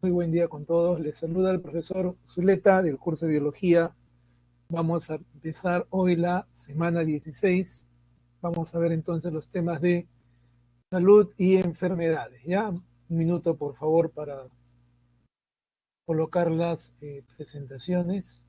Muy buen día con todos. Les saluda el profesor Zuleta del curso de Biología. Vamos a empezar hoy la semana 16. Vamos a ver entonces los temas de salud y enfermedades. ¿Ya? Un minuto, por favor, para colocar las presentaciones.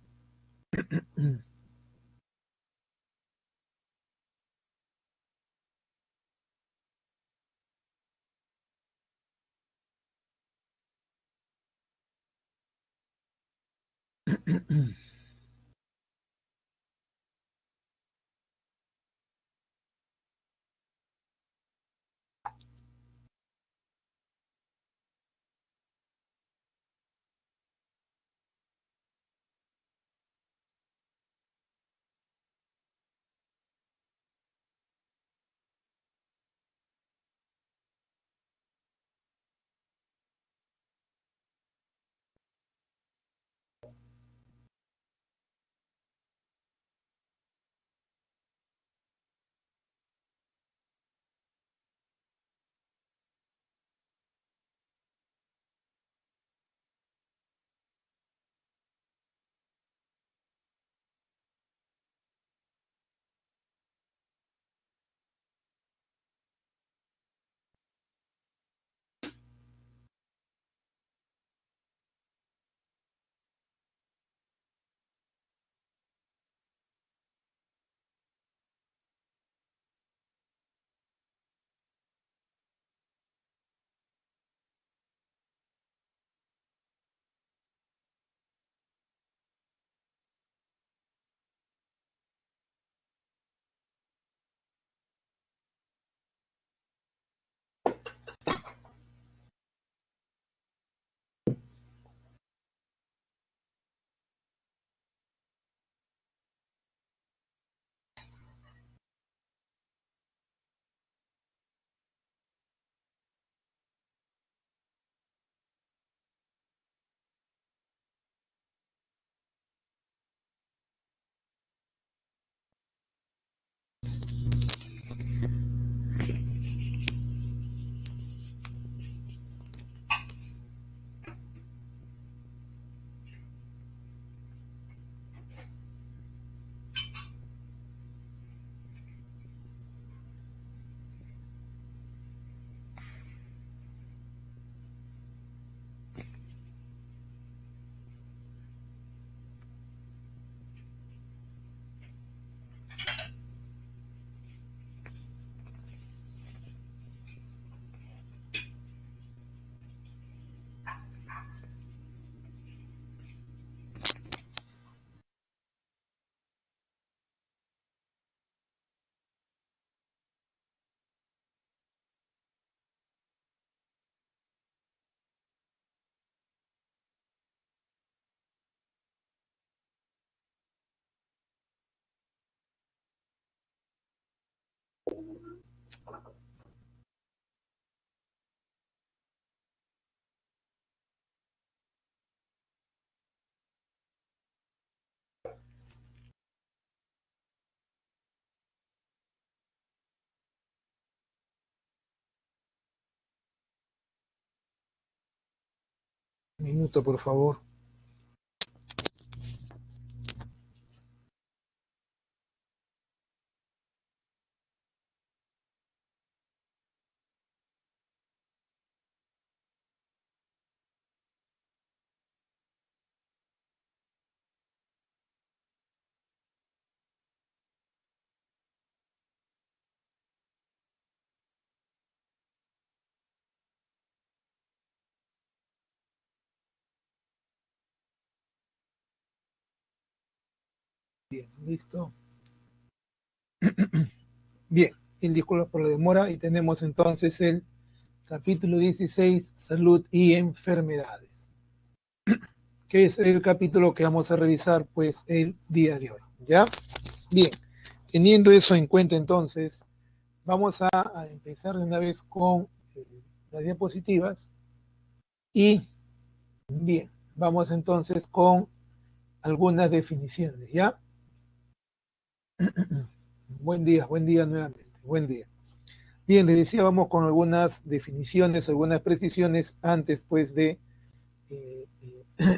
Un minuto, por favor. Bien, listo. Bien, mil disculpas por la demora y tenemos entonces el capítulo 16, salud y enfermedades, que es el capítulo que vamos a revisar pues el día de hoy. ¿Ya? Bien, teniendo eso en cuenta entonces, vamos a empezar de una vez con las diapositivas y bien, vamos entonces con algunas definiciones, ¿ya? Buen día nuevamente, buen día. Bien, les decía, vamos con algunas definiciones, algunas precisiones antes pues de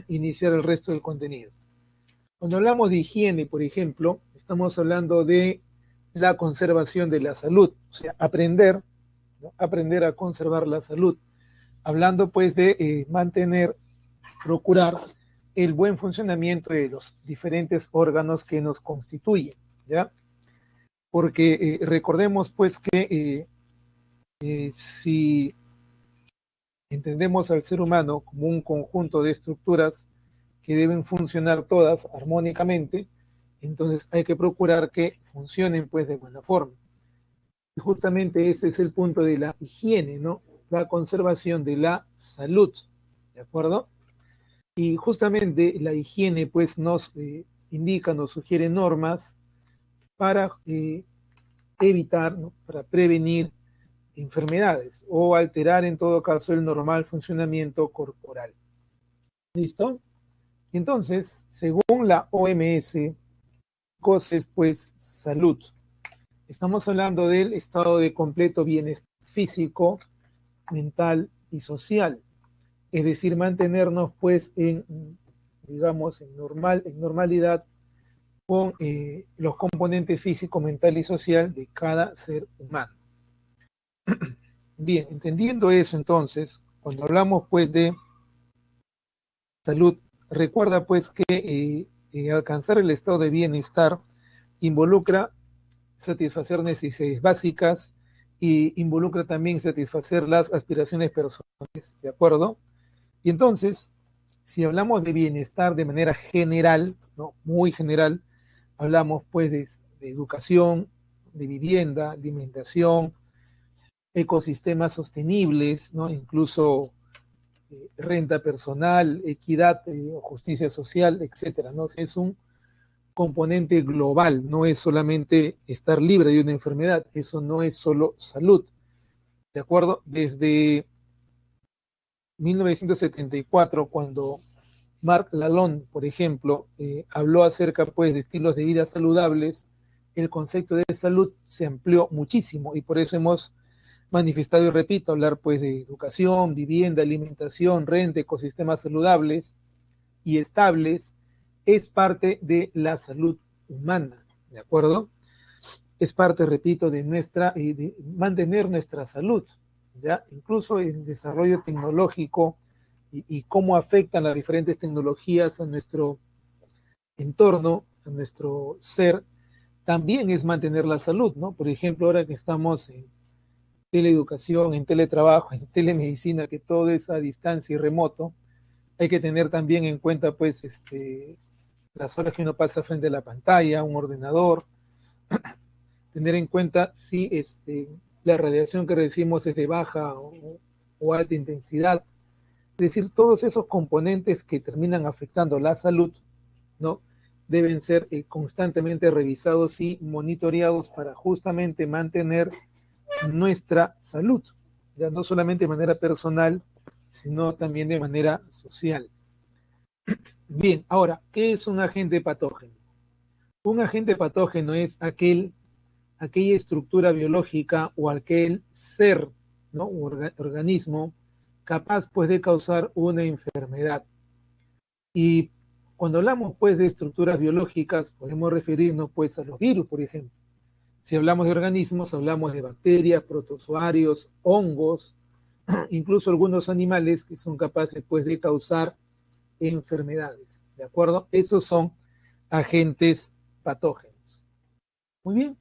iniciar el resto del contenido. Cuando hablamos de higiene, por ejemplo, estamos hablando de la conservación de la salud, o sea, aprender, ¿no? Aprender a conservar la salud, hablando pues de mantener, procurar el buen funcionamiento de los diferentes órganos que nos constituyen, ¿ya? Porque recordemos pues que si entendemos al ser humano como un conjunto de estructuras que deben funcionar todas armónicamente, entonces hay que procurar que funcionen pues de buena forma. Y justamente ese es el punto de la higiene, ¿no? La conservación de la salud, ¿de acuerdo? Y justamente la higiene pues nos indica, nos sugiere normas para evitar, ¿no? Para prevenir enfermedades o alterar en todo caso el normal funcionamiento corporal. ¿Listo? Entonces, según la OMS, cosas pues salud. Estamos hablando del estado de completo bienestar físico, mental y social. Es decir, mantenernos pues en, digamos, en normalidad con los componentes físico, mental y social de cada ser humano. Bien, entendiendo eso entonces, cuando hablamos pues de salud, recuerda pues que alcanzar el estado de bienestar involucra satisfacer necesidades básicas y involucra también satisfacer las aspiraciones personales, ¿de acuerdo? Y entonces, si hablamos de bienestar de manera general, ¿no? Muy general, hablamos pues de educación, de vivienda, alimentación, ecosistemas sostenibles, ¿no? Incluso renta personal, equidad o justicia social, etcétera, ¿no? Es un componente global, no es solamente estar libre de una enfermedad, eso no es solo salud, ¿de acuerdo? Desde 1974, cuando Marc Lalonde, por ejemplo, habló acerca pues de estilos de vida saludables, el concepto de salud se amplió muchísimo y por eso hemos manifestado y repito, hablar pues de educación, vivienda, alimentación, renta, ecosistemas saludables y estables, es parte de la salud humana, ¿de acuerdo? Es parte, repito, de nuestra, de mantener nuestra salud, ¿ya? Incluso el desarrollo tecnológico y cómo afectan las diferentes tecnologías a nuestro entorno, a nuestro ser, también es mantener la salud, ¿no? Por ejemplo, ahora que estamos en teleeducación, en teletrabajo, en telemedicina, que todo es a distancia y remoto, hay que tener también en cuenta, pues, las horas que uno pasa frente a la pantalla, un ordenador, tener en cuenta si la radiación que recibimos es de baja o alta intensidad, es decir, todos esos componentes que terminan afectando la salud, ¿no? Deben ser constantemente revisados y monitoreados para justamente mantener nuestra salud, ya no solamente de manera personal, sino también de manera social. Bien, ahora, ¿qué es un agente patógeno? Un agente patógeno es aquella estructura biológica o aquel ser, ¿no? Organismo capaz pues de causar una enfermedad. Y cuando hablamos pues de estructuras biológicas, podemos referirnos pues a los virus, por ejemplo. Si hablamos de organismos, hablamos de bacterias, protozoarios, hongos, incluso algunos animales que son capaces pues de causar enfermedades, ¿de acuerdo? Esos son agentes patógenos. Muy bien.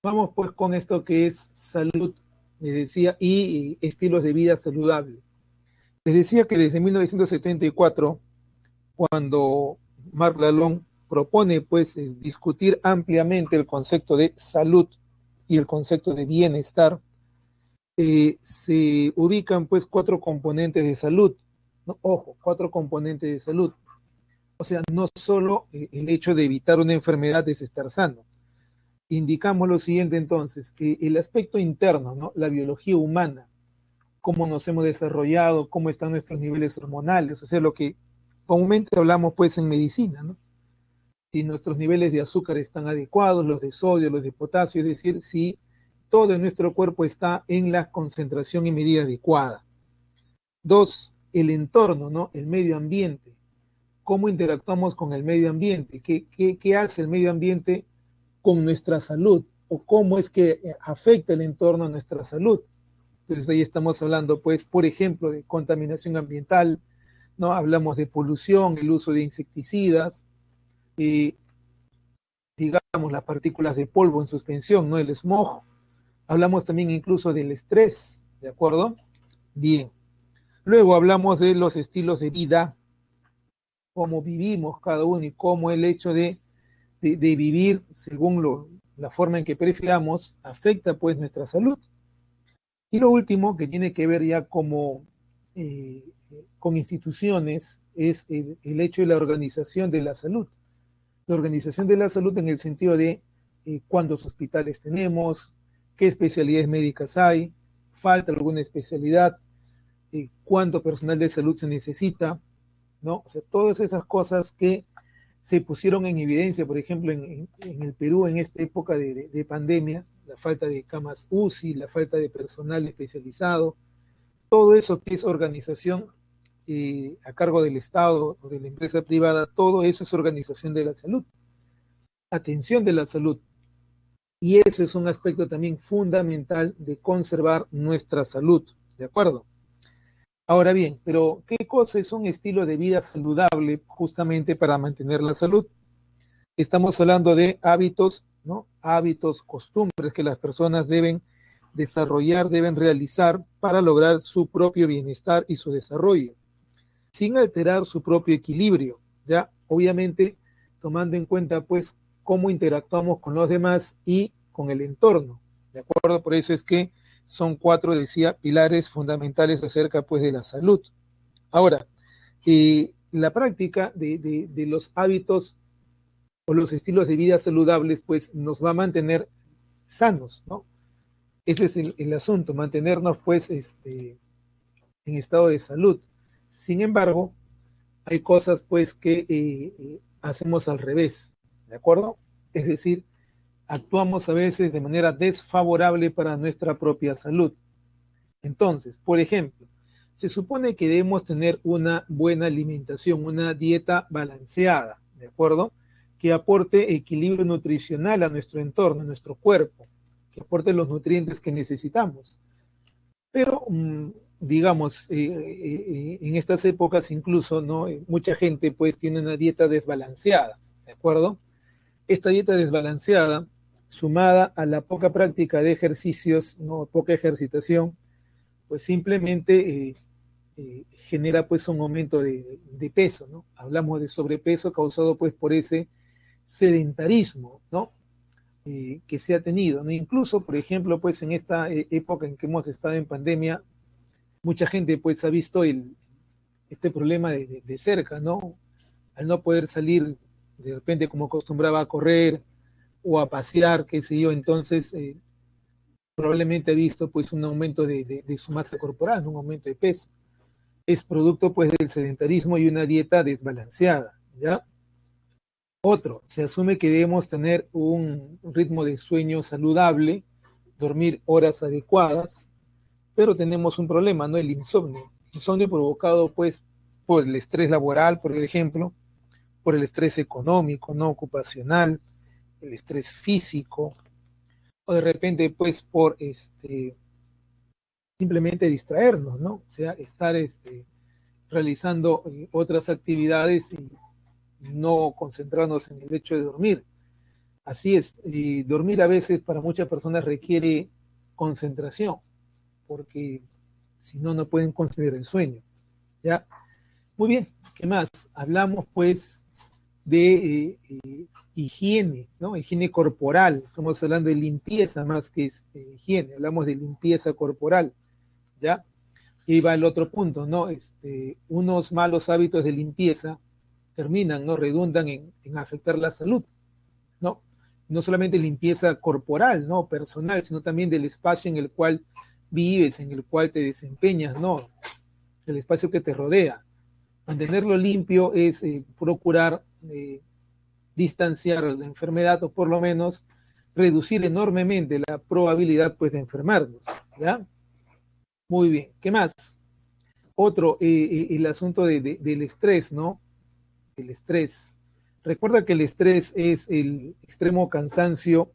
Vamos pues con esto que es salud, les decía, y estilos de vida saludable. Les decía que desde 1974, cuando Marc Lalonde propone pues discutir ampliamente el concepto de salud y el concepto de bienestar, se ubican pues cuatro componentes de salud, ¿no? Ojo, cuatro componentes de salud. O sea, no solo el hecho de evitar una enfermedad es estar sano. Indicamos lo siguiente entonces, que el aspecto interno, ¿no? La biología humana, cómo nos hemos desarrollado, cómo están nuestros niveles hormonales, o sea, lo que comúnmente hablamos pues en medicina, ¿no? Si nuestros niveles de azúcar están adecuados, los de sodio, los de potasio, es decir, si todo en nuestro cuerpo está en la concentración y medida adecuada. Dos, el entorno, ¿no? El medio ambiente. ¿Cómo interactuamos con el medio ambiente? ¿Qué hace el medio ambiente con nuestra salud? ¿O cómo es que afecta el entorno a nuestra salud? Entonces ahí estamos hablando, pues, por ejemplo, de contaminación ambiental, ¿no? Hablamos de polución, el uso de insecticidas, digamos, las partículas de polvo en suspensión, ¿no? El smog. Hablamos también incluso del estrés, ¿de acuerdo? Bien. Luego hablamos de los estilos de vida, cómo vivimos cada uno y cómo el hecho de vivir según la forma en que prefiramos afecta pues nuestra salud. Y lo último que tiene que ver ya como con instituciones es el hecho de la organización de la salud. La organización de la salud en el sentido de cuántos hospitales tenemos, qué especialidades médicas hay, falta alguna especialidad, cuánto personal de salud se necesita, ¿no? O sea, todas esas cosas que se pusieron en evidencia, por ejemplo, en el Perú en esta época de pandemia, la falta de camas UCI, la falta de personal especializado, todo eso que es organización a cargo del Estado o de la empresa privada, todo eso es organización de la salud, atención de la salud. Y eso es un aspecto también fundamental de conservar nuestra salud, ¿de acuerdo? Ahora bien, pero ¿qué cosa es un estilo de vida saludable justamente para mantener la salud? Estamos hablando de hábitos, ¿no? Hábitos, costumbres que las personas deben desarrollar, deben realizar para lograr su propio bienestar y su desarrollo, sin alterar su propio equilibrio, ¿ya? Obviamente tomando en cuenta pues cómo interactuamos con los demás y con el entorno, ¿de acuerdo? Por eso es que son 4, decía, pilares fundamentales acerca pues de la salud. Ahora, la práctica de los hábitos o los estilos de vida saludables pues nos va a mantener sanos, ¿no? Ese es el asunto, mantenernos pues en estado de salud. Sin embargo, hay cosas pues que hacemos al revés, ¿de acuerdo? Es decir, actuamos a veces de manera desfavorable para nuestra propia salud. Entonces, por ejemplo, se supone que debemos tener una buena alimentación, una dieta balanceada, ¿de acuerdo? Que aporte equilibrio nutricional a nuestro entorno, a nuestro cuerpo, que aporte los nutrientes que necesitamos. Pero, digamos, en estas épocas incluso, ¿no? Mucha gente pues tiene una dieta desbalanceada, ¿de acuerdo? Esta dieta desbalanceada, sumada a la poca práctica de ejercicios, ¿no? Poca ejercitación, pues simplemente genera pues un aumento de peso, ¿no? Hablamos de sobrepeso causado pues por ese sedentarismo, ¿no? Que se ha tenido, ¿no? Incluso, por ejemplo, pues en esta época en que hemos estado en pandemia, mucha gente pues ha visto este problema de cerca, ¿no? Al no poder salir de repente como acostumbraba a correr o a pasear, qué sé yo, entonces probablemente ha visto pues un aumento de su masa corporal, ¿no? Un aumento de peso. Es producto pues del sedentarismo y una dieta desbalanceada, ¿ya? Otro, se asume que debemos tener un ritmo de sueño saludable, dormir horas adecuadas, pero tenemos un problema, ¿no? El insomnio. Insomnio provocado pues por el estrés laboral, por ejemplo, por el estrés económico, no ocupacional, el estrés físico, o de repente pues por simplemente distraernos, ¿no? O sea, estar realizando otras actividades y no concentrarnos en el hecho de dormir. Así es, y dormir a veces para muchas personas requiere concentración, porque si no, no pueden conceder el sueño. ¿Ya? Muy bien, ¿qué más? Hablamos pues de higiene, ¿no? Higiene corporal, estamos hablando de limpieza más que higiene, hablamos de limpieza corporal, ¿ya? Y va el otro punto, ¿no? Unos malos hábitos de limpieza terminan, ¿no? Redundan en afectar la salud, ¿no? No solamente limpieza corporal, ¿no? Personal, sino también del espacio en el cual vives, en el cual te desempeñas, ¿no? El espacio que te rodea. Mantenerlo limpio es procurar distanciar la enfermedad o por lo menos reducir enormemente la probabilidad pues de enfermarnos, ¿ya? Muy bien, ¿qué más? Otro, el asunto del estrés, ¿no? El estrés. Recuerda que el estrés es el extremo cansancio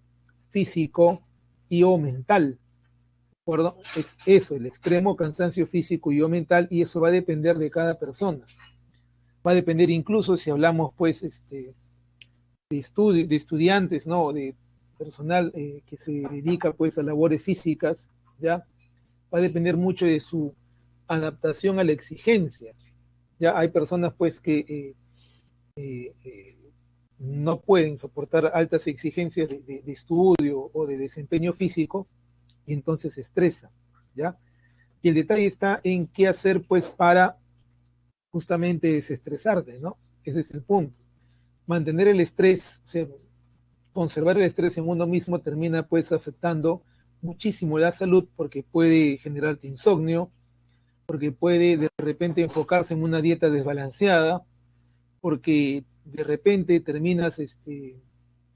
físico y o mental, ¿de acuerdo? Es eso, el extremo cansancio físico y o mental, y eso va a depender de cada persona. Va a depender incluso si hablamos, pues, de estudiantes, ¿no? De personal que se dedica, pues, a labores físicas, ¿ya? Va a depender mucho de su adaptación a la exigencia. Ya hay personas, pues, que no pueden soportar altas exigencias de estudio o de desempeño físico y entonces se estresan, ¿ya? Y el detalle está en qué hacer, pues, para justamente desestresarte, ¿no? Ese es el punto. Mantener el estrés, o sea, conservar el estrés en uno mismo termina, pues, afectando muchísimo la salud porque puede generarte insomnio, porque puede de repente enfocarse en una dieta desbalanceada, porque de repente terminas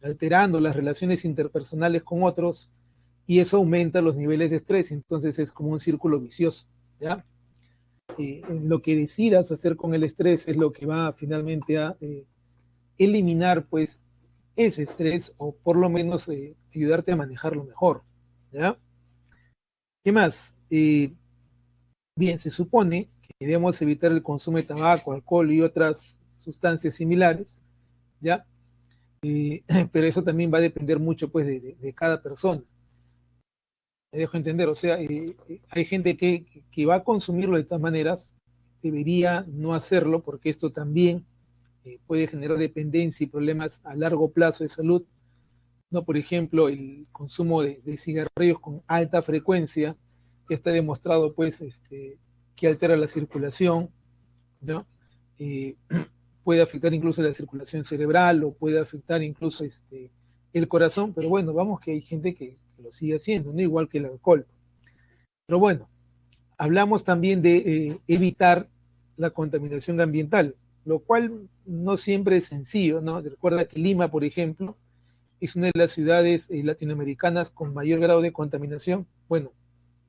alterando las relaciones interpersonales con otros y eso aumenta los niveles de estrés, entonces es como un círculo vicioso, ¿ya? Lo que decidas hacer con el estrés es lo que va finalmente a eliminar pues ese estrés o por lo menos ayudarte a manejarlo mejor, ¿ya? ¿Qué más? Bien, se supone que debemos evitar el consumo de tabaco, alcohol y otras sustancias similares, ¿ya? Pero eso también va a depender mucho pues de cada persona. Me dejo entender, o sea, hay gente que va a consumirlo de todas maneras, debería no hacerlo porque esto también puede generar dependencia y problemas a largo plazo de salud, ¿no? Por ejemplo, el consumo de cigarrillos con alta frecuencia, que está demostrado pues que altera la circulación, ¿no? Eh, puede afectar incluso la circulación cerebral o puede afectar incluso el corazón, pero bueno, vamos que hay gente que lo sigue haciendo, ¿no? Igual que el alcohol. Pero bueno, hablamos también de evitar la contaminación ambiental, lo cual no siempre es sencillo, ¿no? Recuerda que Lima, por ejemplo, es una de las ciudades latinoamericanas con mayor grado de contaminación. Bueno,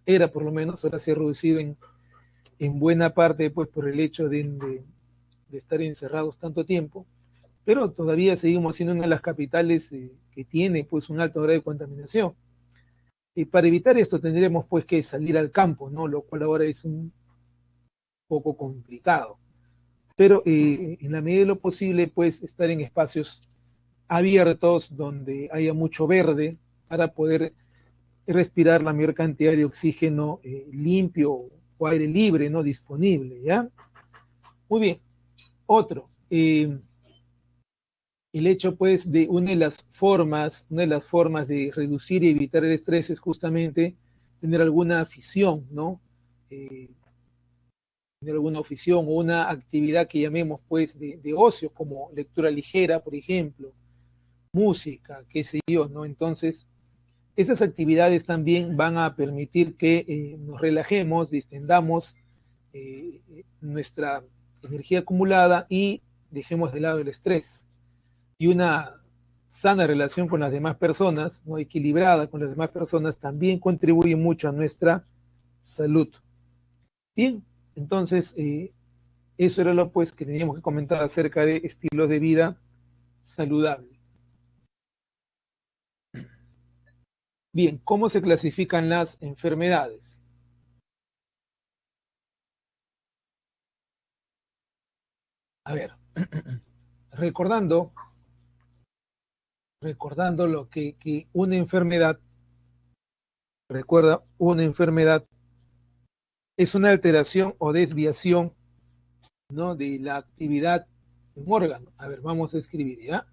era por lo menos, ahora se ha reducido en buena parte pues por el hecho de estar encerrados tanto tiempo, pero todavía seguimos siendo una de las capitales que tiene pues un alto grado de contaminación. Y para evitar esto tendremos pues que salir al campo, ¿no? Lo cual ahora es un poco complicado. Pero en la medida de lo posible pues estar en espacios abiertos donde haya mucho verde para poder respirar la mayor cantidad de oxígeno limpio o aire libre, ¿no? Disponible, ¿ya? Muy bien. Otro, el hecho pues de una de las formas de reducir y evitar el estrés es justamente tener alguna afición, ¿no? Tener alguna afición o una actividad que llamemos pues de ocio, como lectura ligera, por ejemplo, música, qué sé yo, ¿no? Entonces, esas actividades también van a permitir que nos relajemos, distendamos nuestra energía acumulada y dejemos de lado el estrés. Y una sana relación con las demás personas, ¿no? Equilibrada con las demás personas, también contribuye mucho a nuestra salud. Bien, entonces eso era lo pues que teníamos que comentar acerca de estilos de vida saludables. Bien, ¿cómo se clasifican las enfermedades? A ver, recordando, recordando lo que una enfermedad, recuerda, una enfermedad es una alteración o desviación, ¿no? De la actividad de un órgano. A ver, vamos a escribir, ¿ya?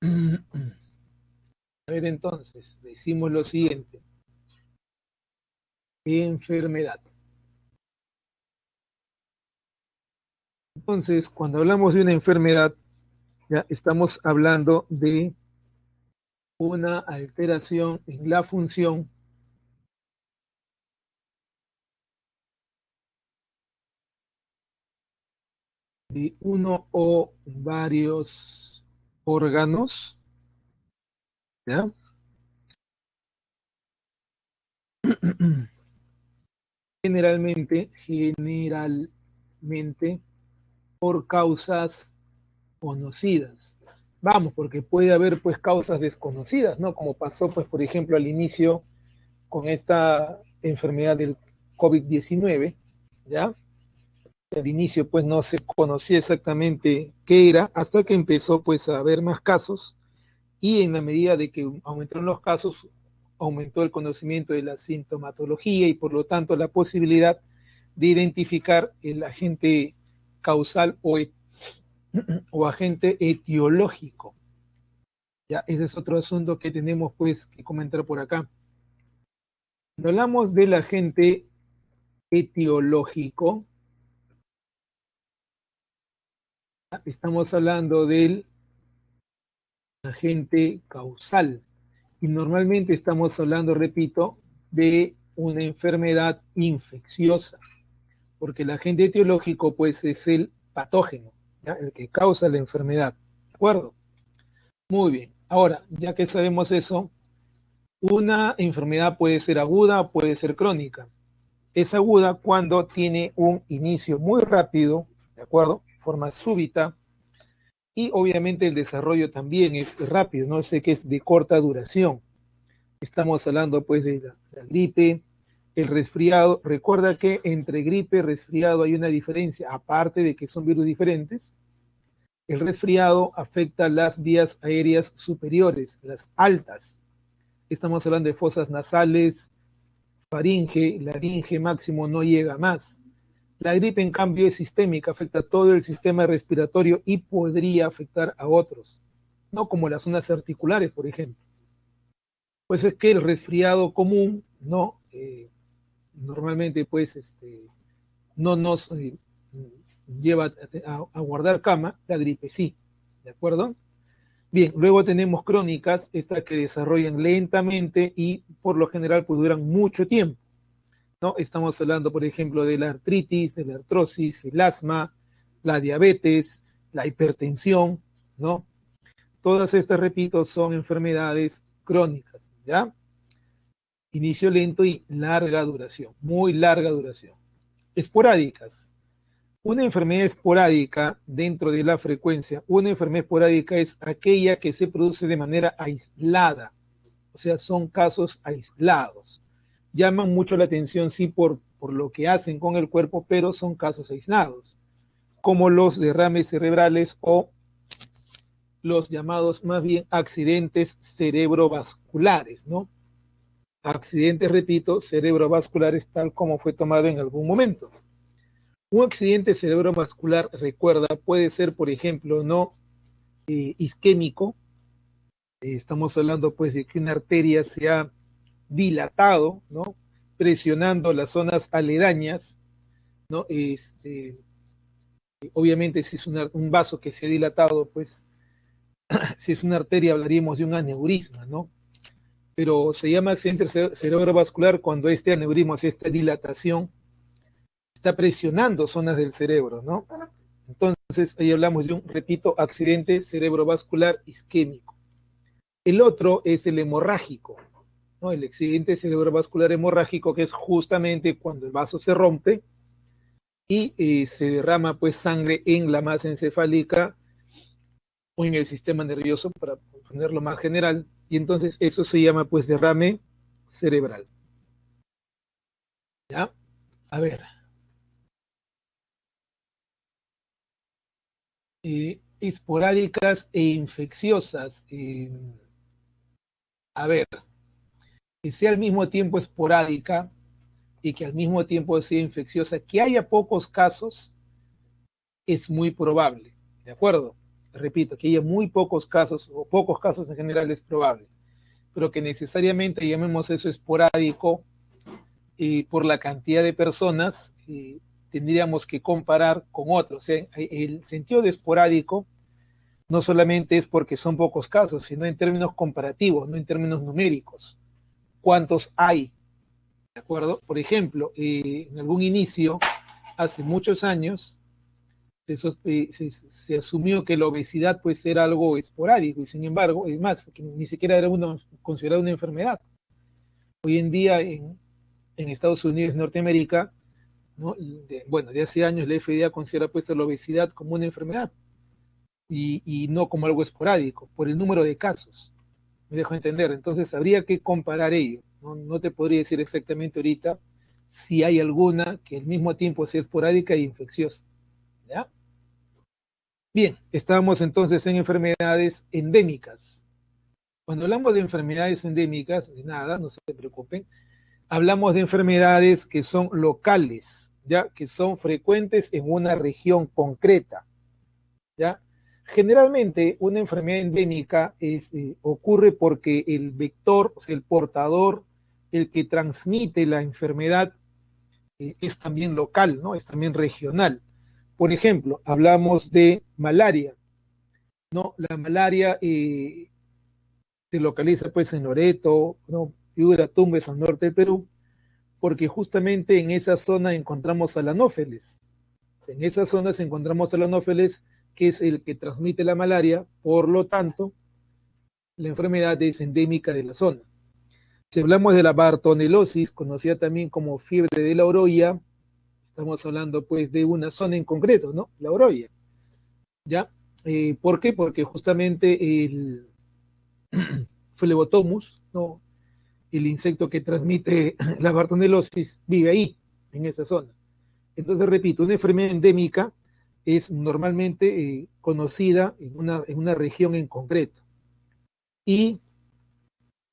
A ver, entonces, decimos lo siguiente. Enfermedad. Entonces, cuando hablamos de una enfermedad, ya estamos hablando de una alteración en la función de uno o varios órganos, ¿ya? Generalmente por causas conocidas. Vamos, porque puede haber pues causas desconocidas, ¿no? Como pasó pues por ejemplo al inicio con esta enfermedad del COVID-19, ¿ya? Al inicio pues no se conocía exactamente qué era hasta que empezó pues a haber más casos y en la medida de que aumentaron los casos, aumentó el conocimiento de la sintomatología y por lo tanto la posibilidad de identificar el agente causal o agente etiológico. Ya, ese es otro asunto que tenemos pues que comentar por acá. Cuando hablamos del agente etiológico, estamos hablando del agente causal. Y normalmente estamos hablando, repito, de una enfermedad infecciosa, porque el agente etiológico pues es el patógeno, ¿ya? El que causa la enfermedad, ¿de acuerdo? Muy bien, ahora, ya que sabemos eso, una enfermedad puede ser aguda, puede ser crónica. Es aguda cuando tiene un inicio muy rápido, ¿de acuerdo? Forma súbita, y obviamente el desarrollo también es rápido, no sé que es de corta duración. Estamos hablando pues de la gripe, el resfriado. Recuerda que entre gripe y resfriado hay una diferencia, aparte de que son virus diferentes. El resfriado afecta las vías aéreas superiores, las altas. Estamos hablando de fosas nasales, faringe, laringe máximo no llega más. La gripe, en cambio, es sistémica, afecta todo el sistema respiratorio y podría afectar a otros, no como las zonas articulares, por ejemplo. Pues es que el resfriado común, ¿no? Normalmente, pues, no nos lleva a guardar cama, la gripe sí, ¿de acuerdo? Bien, luego tenemos crónicas, estas que desarrollan lentamente y por lo general pues duran mucho tiempo, ¿no? Estamos hablando, por ejemplo, de la artritis, de la artrosis, el asma, la diabetes, la hipertensión, ¿no? Todas estas, repito, son enfermedades crónicas, ¿ya? Inicio lento y larga duración, muy larga duración. Esporádicas. Una enfermedad esporádica dentro de la frecuencia, una enfermedad esporádica es aquella que se produce de manera aislada, o sea, son casos aislados. Llaman mucho la atención, sí, por lo que hacen con el cuerpo, pero son casos aislados, como los derrames cerebrales o los llamados más bien accidentes cerebrovasculares, ¿no? Accidentes, repito, cerebrovasculares tal como fue tomado en algún momento. Un accidente cerebrovascular, recuerda, puede ser, por ejemplo, no isquémico. Estamos hablando pues de que una arteria se ha dilatado, ¿no? Presionando las zonas aledañas, ¿no? Obviamente si es un vaso que se ha dilatado, pues si es una arteria hablaríamos de un aneurisma, ¿no? Pero se llama accidente cerebrovascular cuando este aneurisma, esta dilatación, está presionando zonas del cerebro, ¿no? Entonces, ahí hablamos de un, repito, accidente cerebrovascular isquémico. El otro es el hemorrágico, ¿no? El accidente cerebrovascular hemorrágico, que es justamente cuando el vaso se rompe y se derrama pues sangre en la masa encefálica o en el sistema nervioso, para ponerlo más general, y entonces eso se llama pues derrame cerebral. ¿Ya? A ver. Esporádicas e infecciosas. A ver, que sea al mismo tiempo esporádica y que al mismo tiempo sea infecciosa, que haya pocos casos, es muy probable, ¿de acuerdo? Repito, que haya muy pocos casos o pocos casos en general es probable, pero que necesariamente llamemos eso esporádico por la cantidad de personas, tendríamos que comparar con otros. El sentido de esporádico no solamente es porque son pocos casos, sino en términos comparativos, no en términos numéricos. ¿Cuántos hay? ¿De acuerdo? Por ejemplo, en algún inicio, hace muchos años, se asumió que la obesidad pues era algo esporádico y sin embargo, es más, que ni siquiera era considerada una enfermedad. Hoy en día en Estados Unidos, Norteamérica, ¿no? Bueno, de hace años la FDA considera pues la obesidad como una enfermedad y no como algo esporádico, por el número de casos. Me dejo entender. Entonces habría que comparar ello. No te podría decir exactamente ahorita si hay alguna que al mismo tiempo sea esporádica e infecciosa. ¿Ya? Bien, estamos entonces en enfermedades endémicas. Cuando hablamos de enfermedades endémicas, de nada, no se preocupen, hablamos de enfermedades que son locales, ya que son frecuentes en una región concreta, ya. Generalmente una enfermedad endémica ocurre porque el vector, o sea, el portador, el que transmite la enfermedad es también local, ¿no? Es también regional. Por ejemplo, hablamos de malaria, ¿no? La malaria se localiza pues en Loreto, ¿no? Piura, Tumbes, al norte del Perú, porque justamente en esa zona encontramos al anófeles. En esa zona encontramos al anófeles, que es el que transmite la malaria, por lo tanto, la enfermedad es endémica de la zona. Si hablamos de la bartonelosis, conocida también como fiebre de la orolla, estamos hablando pues de una zona en concreto, ¿no? La orolla. ¿Ya? ¿Por qué? Porque justamente el Phlebotomus, ¿no? El insecto que transmite la bartonelosis, vive ahí, en esa zona. Entonces, repito, una enfermedad endémica es normalmente conocida en una región en concreto. Y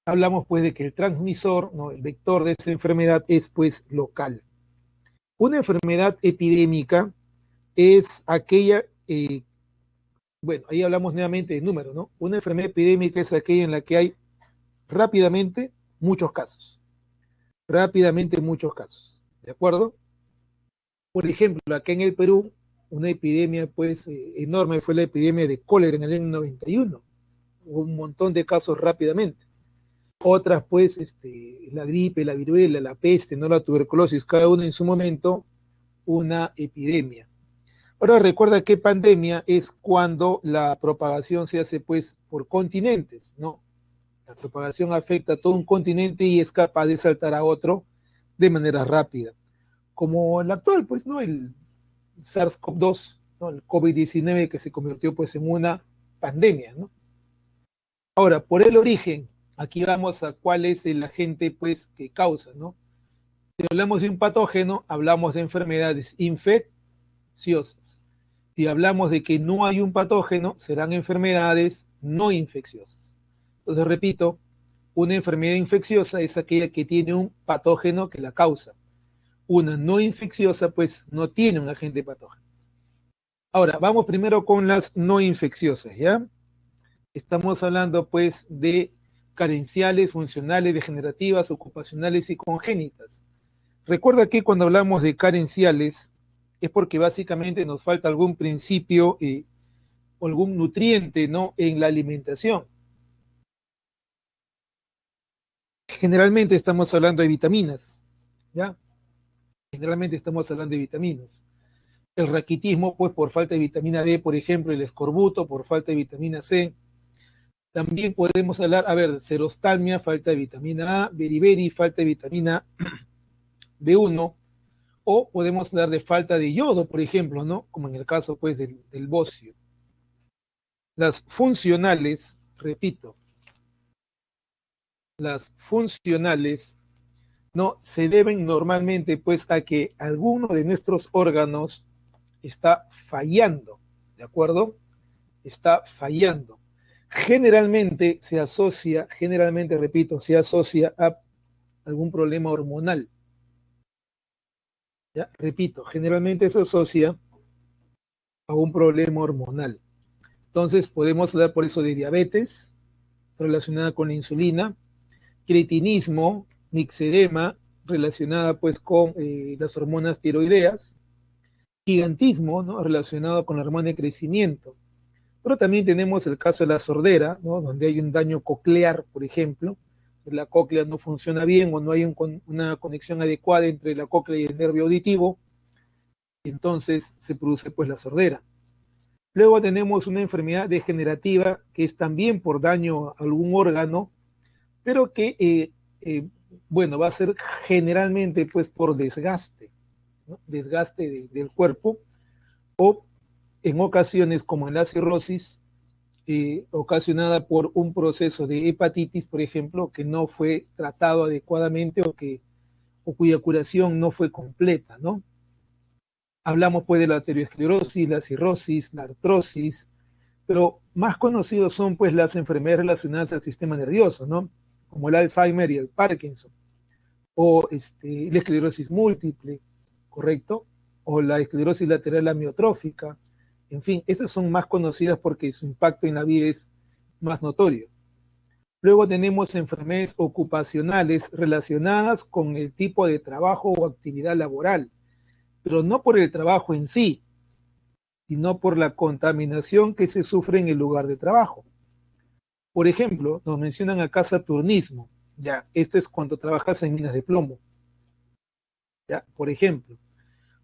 hablamos pues de que el transmisor, ¿no? El vector de esa enfermedad es pues local. Una enfermedad epidémica es aquella, bueno, ahí hablamos nuevamente de números, ¿no? Una enfermedad epidémica es aquella en la que hay rápidamente muchos casos. Rápidamente muchos casos. ¿De acuerdo? Por ejemplo, acá en el Perú, una epidemia pues enorme fue la epidemia de cólera en el año 91. Hubo un montón de casos rápidamente. Otras pues, la gripe, la viruela, la peste, no la tuberculosis, cada una en su momento una epidemia. Ahora recuerda que pandemia es cuando la propagación se hace pues por continentes, ¿no? La propagación afecta a todo un continente y es capaz de saltar a otro de manera rápida. Como el actual, pues, ¿no? El SARS-CoV-2, ¿no? El COVID-19 que se convirtió pues en una pandemia, ¿no? Ahora, por el origen, aquí vamos a cuál es el agente pues que causa, ¿no? Si hablamos de un patógeno, hablamos de enfermedades infecciosas. Si hablamos de que no hay un patógeno, serán enfermedades no infecciosas. Entonces, repito, una enfermedad infecciosa es aquella que tiene un patógeno que la causa. Una no infecciosa, pues, no tiene un agente patógeno. Ahora, vamos primero con las no infecciosas, ¿ya? Estamos hablando, pues, de carenciales, funcionales, degenerativas, ocupacionales y congénitas. Recuerda que cuando hablamos de carenciales es porque básicamente nos falta algún principio o algún nutriente, ¿no? En la alimentación. Generalmente estamos hablando de vitaminas, ¿ya? Generalmente estamos hablando de vitaminas. El raquitismo, pues por falta de vitamina D, por ejemplo, el escorbuto, por falta de vitamina C. También podemos hablar, a ver, serostalmia, falta de vitamina A, beriberi, falta de vitamina B1, o podemos hablar de falta de yodo, por ejemplo, ¿no? Como en el caso, pues, del bocio. Las funcionales, repito, las funcionales no se deben normalmente pues a que alguno de nuestros órganos está fallando, ¿de acuerdo? Está fallando. Generalmente, repito, se asocia a algún problema hormonal. ¿Ya? Repito, generalmente se asocia a un problema hormonal. Entonces podemos hablar por eso de diabetes relacionada con la insulina, cretinismo, mixedema relacionada pues con las hormonas tiroideas, gigantismo, ¿no? Relacionado con la hormona de crecimiento. Pero también tenemos el caso de la sordera, ¿no? Donde hay un daño coclear, por ejemplo, la cóclea no funciona bien o no hay una conexión adecuada entre la cóclea y el nervio auditivo, entonces se produce pues la sordera. Luego tenemos una enfermedad degenerativa que es también por daño a algún órgano, pero que, bueno, va a ser generalmente pues por desgaste, ¿no? Desgaste del cuerpo, o en ocasiones como en la cirrosis, ocasionada por un proceso de hepatitis, por ejemplo, que no fue tratado adecuadamente o cuya curación no fue completa, ¿no? Hablamos pues de la arteriosclerosis, la cirrosis, la artrosis, pero más conocidos son pues las enfermedades relacionadas al sistema nervioso, ¿no? Como el Alzheimer y el Parkinson, o la esclerosis múltiple, ¿correcto? O la esclerosis lateral amiotrófica. En fin, esas son más conocidas porque su impacto en la vida es más notorio. Luego tenemos enfermedades ocupacionales relacionadas con el tipo de trabajo o actividad laboral, pero no por el trabajo en sí, sino por la contaminación que se sufre en el lugar de trabajo. Por ejemplo, nos mencionan acá saturnismo. Ya, esto es cuando trabajas en minas de plomo. Ya, por ejemplo.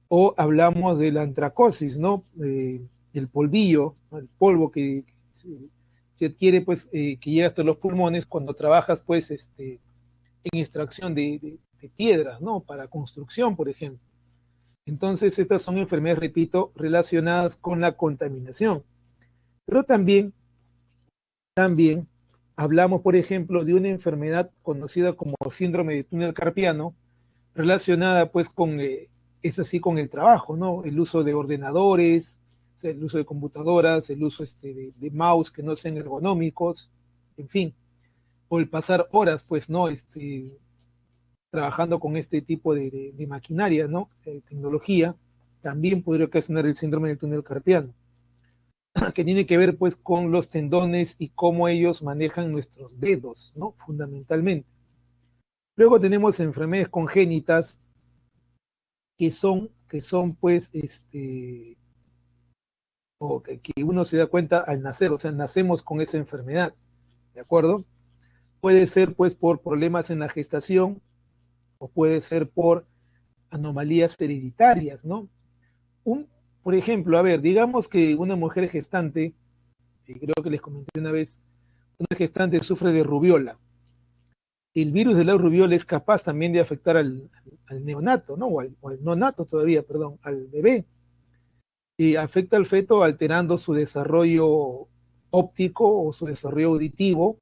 O hablamos de la antracosis, ¿no? El polvillo, ¿no? El polvo que se adquiere, pues, que llega hasta los pulmones cuando trabajas, pues, en extracción de piedras, ¿no? Para construcción, por ejemplo. Entonces, estas son enfermedades, repito, relacionadas con la contaminación. Pero también hablamos, por ejemplo, de una enfermedad conocida como síndrome de túnel carpiano, relacionada pues con, es así con el trabajo, ¿no? El uso de ordenadores, o sea, el uso de computadoras, el uso de mouse que no sean ergonómicos, en fin, o el pasar horas, pues, ¿no? Trabajando con este tipo de maquinaria, ¿no? Tecnología, también podría ocasionar el síndrome del túnel carpiano, que tiene que ver pues con los tendones y cómo ellos manejan nuestros dedos, ¿no? Fundamentalmente. Luego tenemos enfermedades congénitas que son pues, o que uno se da cuenta al nacer, o sea, nacemos con esa enfermedad, ¿de acuerdo? Puede ser pues por problemas en la gestación o puede ser por anomalías hereditarias, ¿no? Un, por ejemplo, a ver, digamos que una mujer gestante, y creo que les comenté una vez, una gestante sufre de rubiola. El virus de la rubiola es capaz también de afectar al neonato, ¿no? O al no nato todavía, perdón, al bebé. Y afecta al feto alterando su desarrollo óptico o su desarrollo auditivo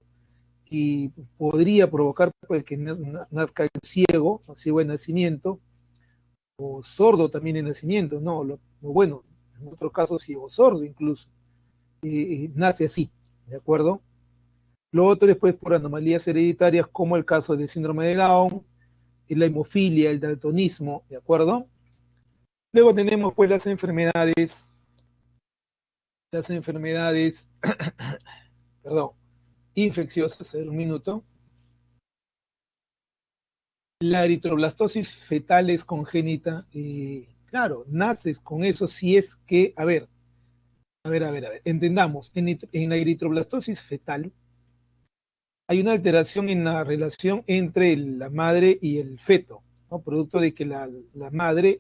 y podría provocar pues, que nazca ciego, ciego de nacimiento, o sordo también de nacimiento, ¿no? Bueno, en otros casos ciego sordo incluso, nace así, ¿de acuerdo? Lo otro después por anomalías hereditarias como el caso del síndrome de Down, la hemofilia, el daltonismo, ¿de acuerdo? Luego tenemos pues las enfermedades, perdón, infecciosas, un minuto. La eritroblastosis fetal es congénita, claro, naces con eso si es que, a ver, entendamos, en la eritroblastosis fetal hay una alteración en la relación entre la madre y el feto, ¿no? Producto de que la madre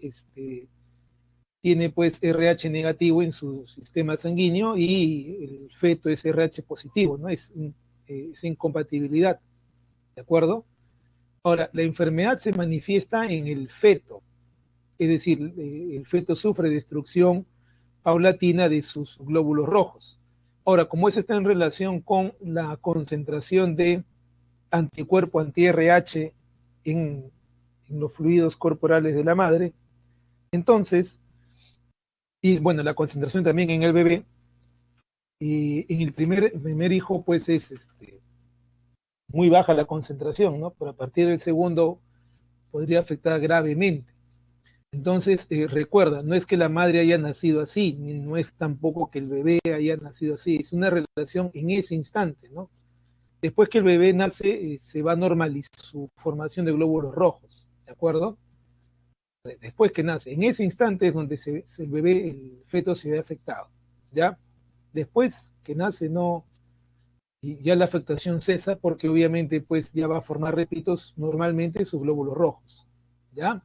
tiene pues RH negativo en su sistema sanguíneo y el feto es RH positivo, ¿no? Es incompatibilidad, ¿de acuerdo? Ahora, la enfermedad se manifiesta en el feto, es decir, el feto sufre destrucción paulatina de sus glóbulos rojos. Ahora, como eso está en relación con la concentración de anticuerpo anti-RH en los fluidos corporales de la madre, entonces, y bueno, la concentración también en el bebé, y en el primer hijo, pues es muy baja la concentración, ¿no? Pero a partir del segundo podría afectar gravemente. Entonces, recuerda, no es que la madre haya nacido así, ni no es tampoco que el bebé haya nacido así, es una relación en ese instante, ¿no? Después que el bebé nace, se va a normalizar su formación de glóbulos rojos, ¿de acuerdo? Después que nace, en ese instante es donde el bebé, el feto se ve afectado, ¿ya? Después que nace, no, y ya la afectación cesa porque obviamente pues ya va a formar, repito, normalmente sus glóbulos rojos, ¿ya?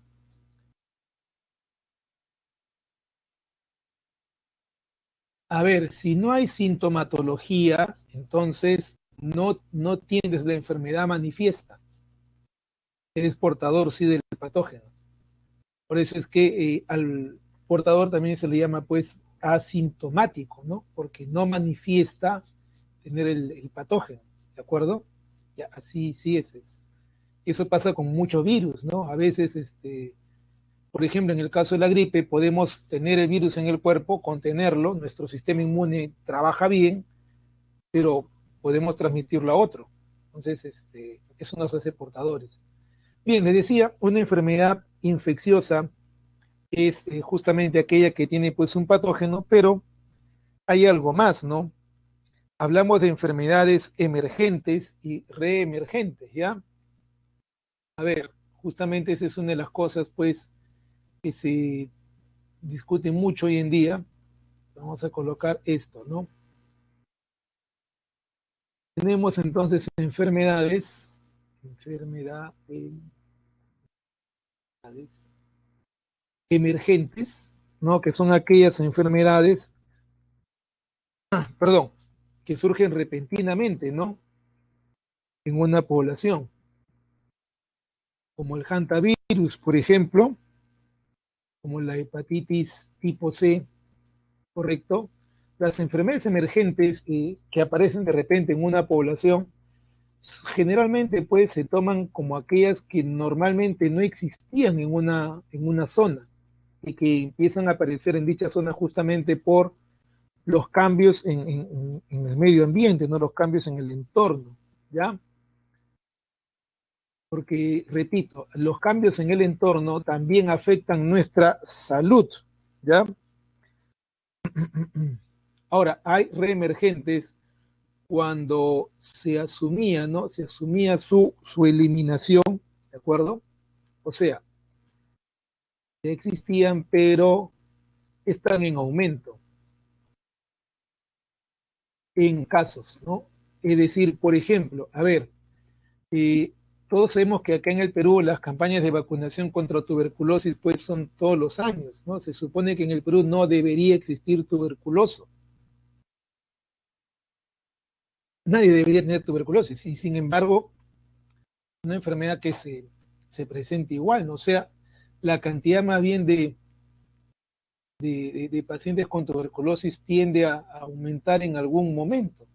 A ver, si no hay sintomatología, entonces no tienes la enfermedad manifiesta. Eres portador, sí, del patógeno. Por eso es que al portador también se le llama, pues, asintomático, ¿no? Porque no manifiesta tener el patógeno, ¿de acuerdo? Ya, así sí es. Eso pasa con muchos virus, ¿no? A veces, por ejemplo, en el caso de la gripe, podemos tener el virus en el cuerpo, contenerlo, nuestro sistema inmune trabaja bien, pero podemos transmitirlo a otro. Entonces, eso nos hace portadores. Bien, les decía, una enfermedad infecciosa es justamente aquella que tiene pues un patógeno, pero hay algo más, ¿no? Hablamos de enfermedades emergentes y reemergentes, ¿ya? A ver, justamente esa es una de las cosas pues que se discute mucho hoy en día. Vamos a colocar esto, ¿no? Tenemos entonces enfermedades emergentes, ¿no? Que son aquellas enfermedades, perdón, que surgen repentinamente, ¿no? En una población, como el hantavirus, por ejemplo, como la hepatitis tipo C, ¿correcto? Las enfermedades emergentes que aparecen de repente en una población, generalmente pues se toman como aquellas que normalmente no existían en una zona y que empiezan a aparecer en dicha zona justamente por los cambios en el medio ambiente, no los cambios en el entorno, ¿ya? Porque, repito, los cambios en el entorno también afectan nuestra salud, ¿ya? Ahora, hay reemergentes cuando se asumía, ¿no? Se asumía su eliminación, ¿de acuerdo? O sea, ya existían, pero están en aumento en casos, ¿no? Es decir, por ejemplo, a ver, eh, todos sabemos que acá en el Perú las campañas de vacunación contra tuberculosis pues son todos los años, ¿no? Se supone que en el Perú no debería existir tuberculoso. Nadie debería tener tuberculosis y sin embargo, una enfermedad que se presenta igual, ¿no? O sea, la cantidad más bien de pacientes con tuberculosis tiende a aumentar en algún momento,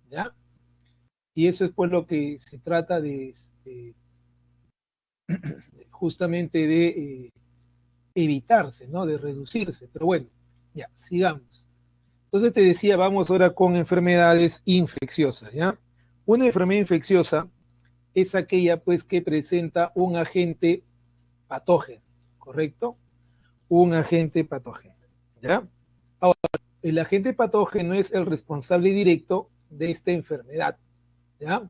¿ya? Y eso es pues lo que se trata de justamente de evitarse, ¿no? De reducirse. Pero bueno, ya, sigamos. Entonces te decía, vamos ahora con enfermedades infecciosas, ¿ya? Una enfermedad infecciosa es aquella pues que presenta un agente patógeno, ¿correcto? Un agente patógeno, ¿ya? Ahora, el agente patógeno es el responsable directo de esta enfermedad, ¿ya?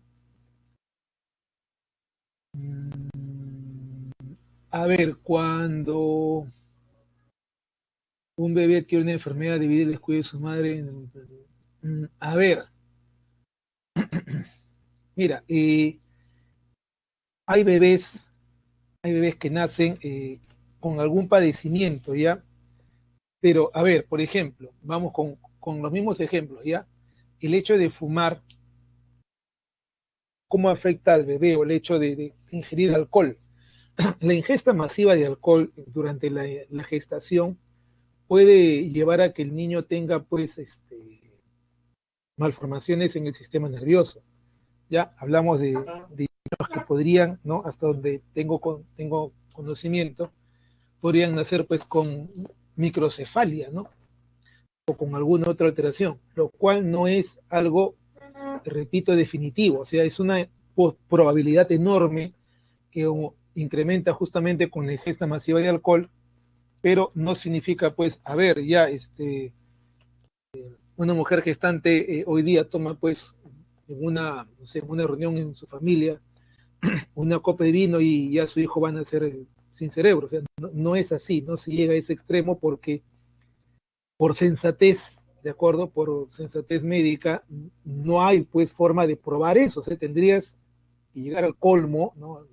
A ver, cuando un bebé adquiere una enfermedad debido al descuido de su madre, a ver, mira, hay bebés, hay bebés que nacen con algún padecimiento, ¿ya? Pero, a ver, por ejemplo, vamos con los mismos ejemplos, ¿ya? El hecho de fumar, ¿cómo afecta al bebé? O el hecho de ingerir alcohol. La ingesta masiva de alcohol durante la gestación puede llevar a que el niño tenga, pues, malformaciones en el sistema nervioso. Ya hablamos de niños que podrían, ¿no? Hasta donde tengo conocimiento, podrían nacer, pues, con microcefalia, ¿no? O con alguna otra alteración, lo cual no es algo, repito, definitivo, o sea, es una probabilidad enorme que incrementa justamente con la ingesta masiva de alcohol, pero no significa, pues, a ver, ya, una mujer gestante hoy día toma, pues, en una, no sé, en una reunión en su familia, una copa de vino y ya su hijo va a nacer sin cerebro, o sea, no es así, no se llega a ese extremo porque por sensatez, ¿de acuerdo? Por sensatez médica, no hay pues forma de probar eso, o sea, tendrías que llegar al colmo, ¿no?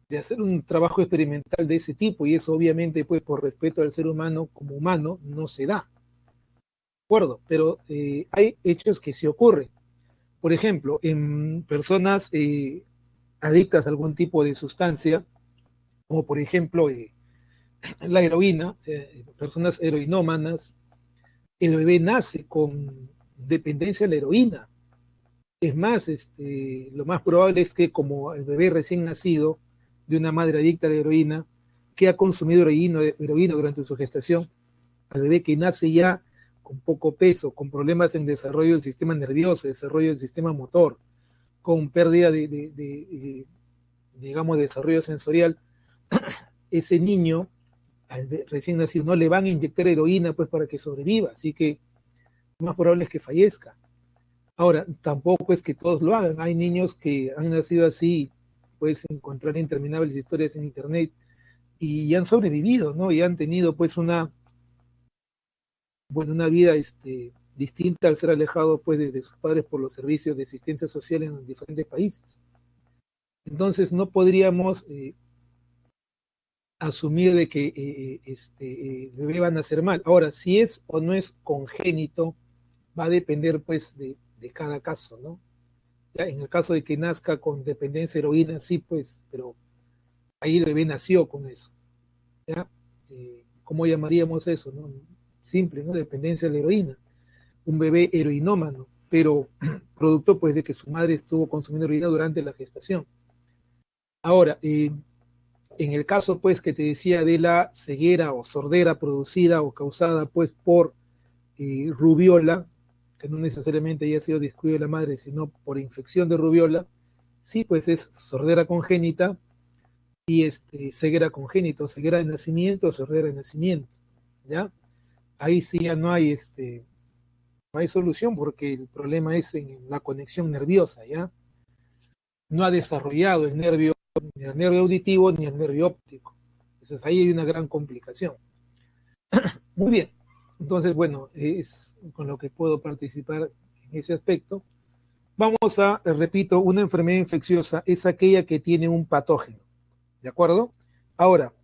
De hacer un trabajo experimental de ese tipo y eso obviamente pues por respeto al ser humano como humano no se da. acuerdo, pero hay hechos que sí ocurren. Por ejemplo, en personas adictas a algún tipo de sustancia, como por ejemplo la heroína, o sea, personas heroinómanas, el bebé nace con dependencia a la heroína. Es más, lo más probable es que como el bebé recién nacido de una madre adicta a la heroína, que ha consumido heroína durante su gestación, al bebé que nace ya con poco peso, con problemas en desarrollo del sistema nervioso, desarrollo del sistema motor, con pérdida digamos, de desarrollo sensorial, ese niño, recién nacido, no le van a inyectar heroína pues para que sobreviva, así que lo más probable es que fallezca. Ahora, tampoco es que todos lo hagan, hay niños que han nacido así, puedes encontrar interminables historias en internet y han sobrevivido, ¿no? Y han tenido pues una vida distinta al ser alejado pues de sus padres por los servicios de asistencia social en los diferentes países. Entonces no podríamos asumir de que el bebé va a nacer mal. Ahora, si es o no es congénito, va a depender pues de cada caso, ¿no? Ya, en el caso de que nazca con dependencia de heroína, sí, pues, pero ahí el bebé nació con eso, ¿ya? ¿Cómo llamaríamos eso, no? Simple, ¿no? Dependencia de la heroína. Un bebé heroinómano, pero producto pues de que su madre estuvo consumiendo heroína durante la gestación. Ahora, en el caso pues que te decía de la ceguera o sordera producida o causada pues por rubiola, que no necesariamente haya sido descuido de la madre, sino por infección de rubiola, sí, pues es sordera congénita y ceguera congénita, ceguera de nacimiento o sordera de nacimiento, ¿ya? Ahí sí ya no hay solución porque el problema es en la conexión nerviosa, ¿ya? No ha desarrollado ni el nervio auditivo ni el nervio óptico. Entonces ahí hay una gran complicación. Muy bien. Entonces, bueno, es con lo que puedo participar en ese aspecto. Vamos a, repito, una enfermedad infecciosa es aquella que tiene un patógeno, ¿de acuerdo? Ahora,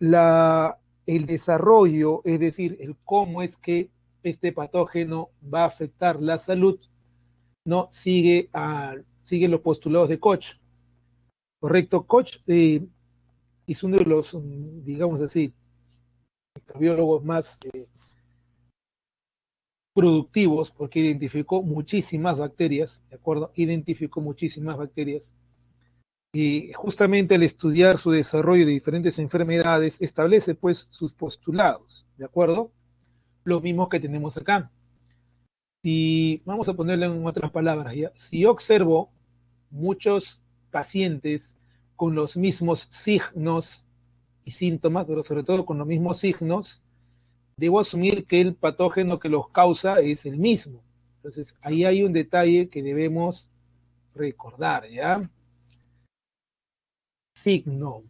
el desarrollo, es decir, el cómo es que este patógeno va a afectar la salud, no sigue los postulados de Koch, ¿correcto? Koch es uno de los, digamos así, biólogos más productivos porque identificó muchísimas bacterias, ¿de acuerdo? Identificó muchísimas bacterias y justamente al estudiar su desarrollo de diferentes enfermedades establece pues sus postulados, ¿de acuerdo? Los mismos que tenemos acá. Si vamos a ponerlo en otras palabras, ¿ya? Si yo observo muchos pacientes con los mismos signos y síntomas, pero sobre todo con los mismos signos, debo asumir que el patógeno que los causa es el mismo. Entonces, ahí hay un detalle que debemos recordar, ¿ya? Signo.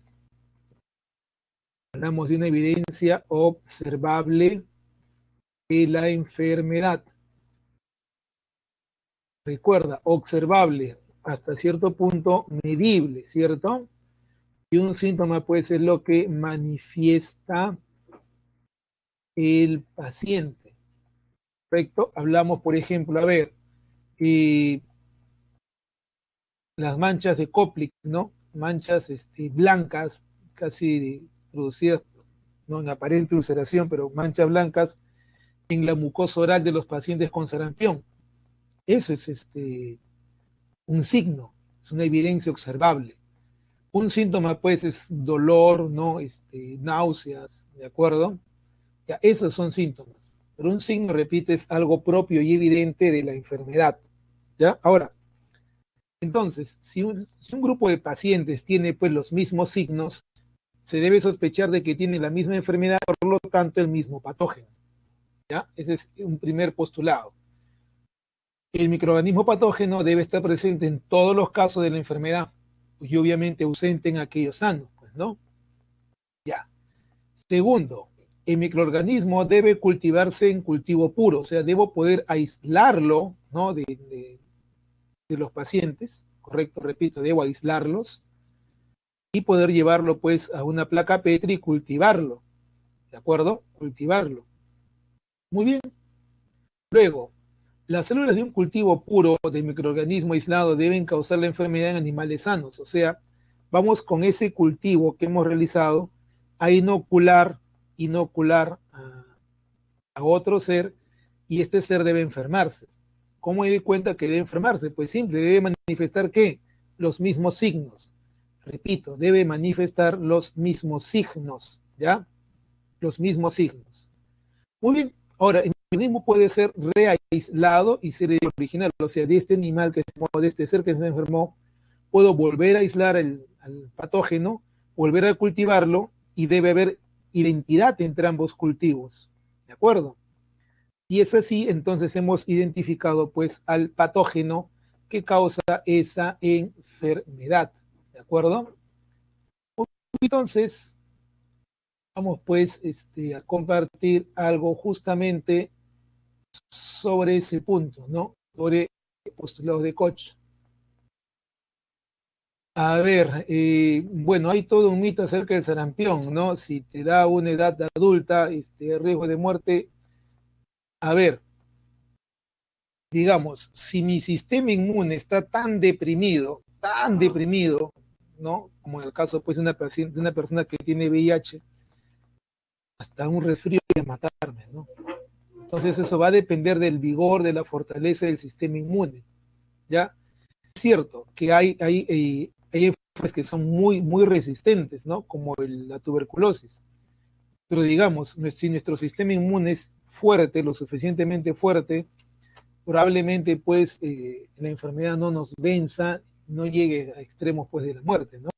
Hablamos de una evidencia observable de la enfermedad. Recuerda, observable, hasta cierto punto medible, ¿cierto? Y un síntoma puede ser lo que manifiesta el paciente, ¿correcto? Hablamos, por ejemplo, a ver, las manchas de Koplik, ¿no? Manchas blancas, casi producidas, no en aparente ulceración, pero manchas blancas en la mucosa oral de los pacientes con sarampión. Eso es un signo, es una evidencia observable. Un síntoma, pues, es dolor, ¿no? Náuseas, ¿de acuerdo? Ya, esos son síntomas. Pero un signo, repite, es algo propio y evidente de la enfermedad. ¿Ya? Ahora, entonces, si un grupo de pacientes tiene pues los mismos signos, se debe sospechar de que tiene la misma enfermedad, por lo tanto el mismo patógeno. ¿Ya? Ese es un primer postulado. El microorganismo patógeno debe estar presente en todos los casos de la enfermedad y obviamente ausente en aquellos sanos, pues, ¿no? Ya. Segundo, el microorganismo debe cultivarse en cultivo puro, o sea, debo poder aislarlo, ¿no? De los pacientes, correcto, repito, debo aislarlos y poder llevarlo pues a una placa Petri y cultivarlo, ¿de acuerdo? Cultivarlo. Muy bien. Luego, las células de un cultivo puro de microorganismo aislado deben causar la enfermedad en animales sanos. O sea, vamos con ese cultivo que hemos realizado a inocular a otro ser y este ser debe enfermarse. ¿Cómo me di cuenta que debe enfermarse? Pues simple, debe manifestar ¿qué? Los mismos signos. Repito, debe manifestar los mismos signos, ¿ya? Los mismos signos. Muy bien, ahora, el organismo puede ser reaislado y ser original, o sea, de este animal que se, de este ser que se enfermó, puedo volver a aislar al patógeno, volver a cultivarlo y debe haber identidad entre ambos cultivos, ¿de acuerdo? Y es así, entonces hemos identificado pues al patógeno que causa esa enfermedad, ¿de acuerdo? Entonces, vamos pues a compartir algo justamente sobre ese punto, ¿no? Sobre postulados de Koch. A ver, bueno, hay todo un mito acerca del sarampión, ¿no? Si te da una edad adulta, riesgo de muerte. A ver, digamos, si mi sistema inmune está tan deprimido, ¿no? Como en el caso, pues, de una persona que tiene VIH, hasta un resfrío puede matarme, ¿no? Entonces eso va a depender del vigor, de la fortaleza del sistema inmune, ¿ya? Es cierto que hay enfermedades que son muy resistentes, ¿no? Como la tuberculosis. Pero digamos, si nuestro sistema inmune es fuerte, lo suficientemente fuerte, probablemente pues la enfermedad no nos venza, no llegue a extremos pues de la muerte, ¿no?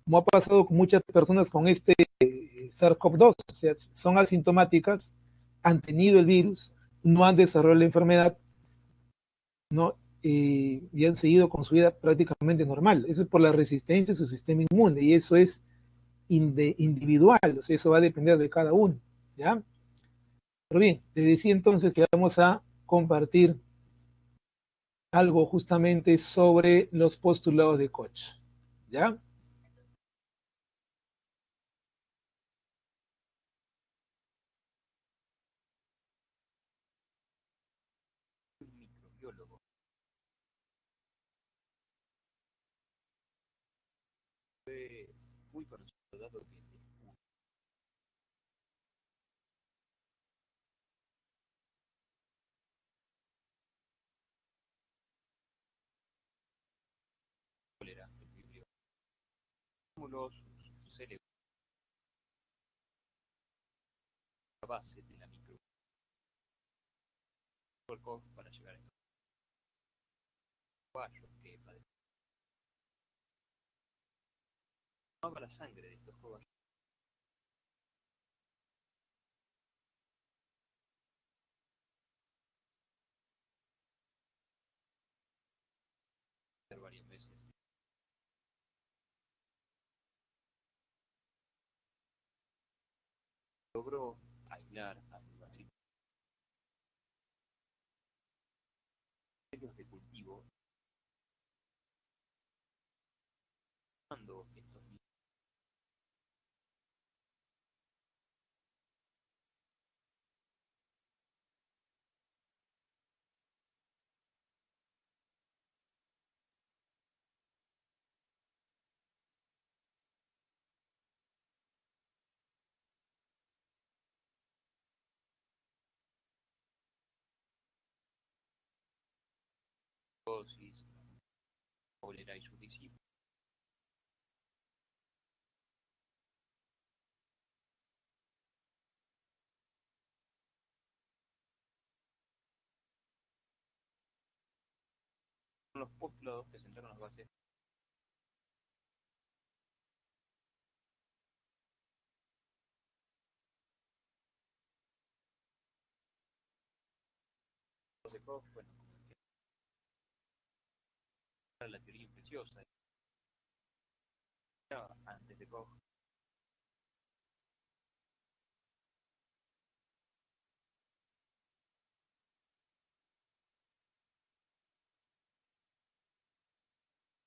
Como ha pasado con muchas personas con este SARS-CoV-2, o sea, son asintomáticas, han tenido el virus, no han desarrollado la enfermedad, ¿no? Y han seguido con su vida prácticamente normal. Eso es por la resistencia de su sistema inmune y eso es individual, o sea, eso va a depender de cada uno, ¿ya? Pero bien, les decía entonces que vamos a compartir algo justamente sobre los postulados de Koch, ¿ya? Microbiólogo. Fue muy conocido dado que cólera, el vibrio, su cerebro, la base de la microbiología para llegar a estos caballos que tomaba la sangre de estos caballos varias veces. Logró aislar a los bacilios de cultivo cuando estos dosis, cólera y sus discípulos, son los postulados que sentaron las bases de Koch, bueno, la teoría infecciosa, antes de Koch,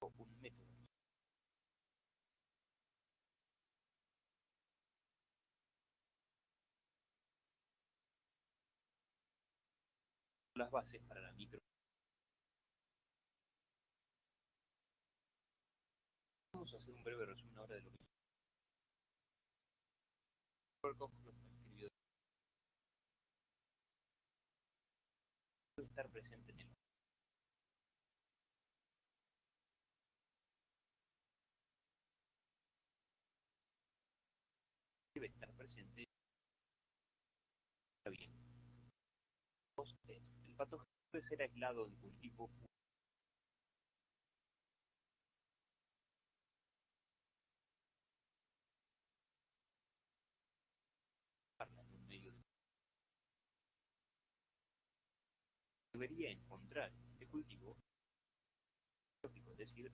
un método. las bases para la micro. Vamos a hacer un breve resumen ahora de lo que escribió. Debe estar presente en el debe estar presente. Está bien. El patógeno debe ser aislado en cultivo en un medio debería encontrar este cultivo, es decir,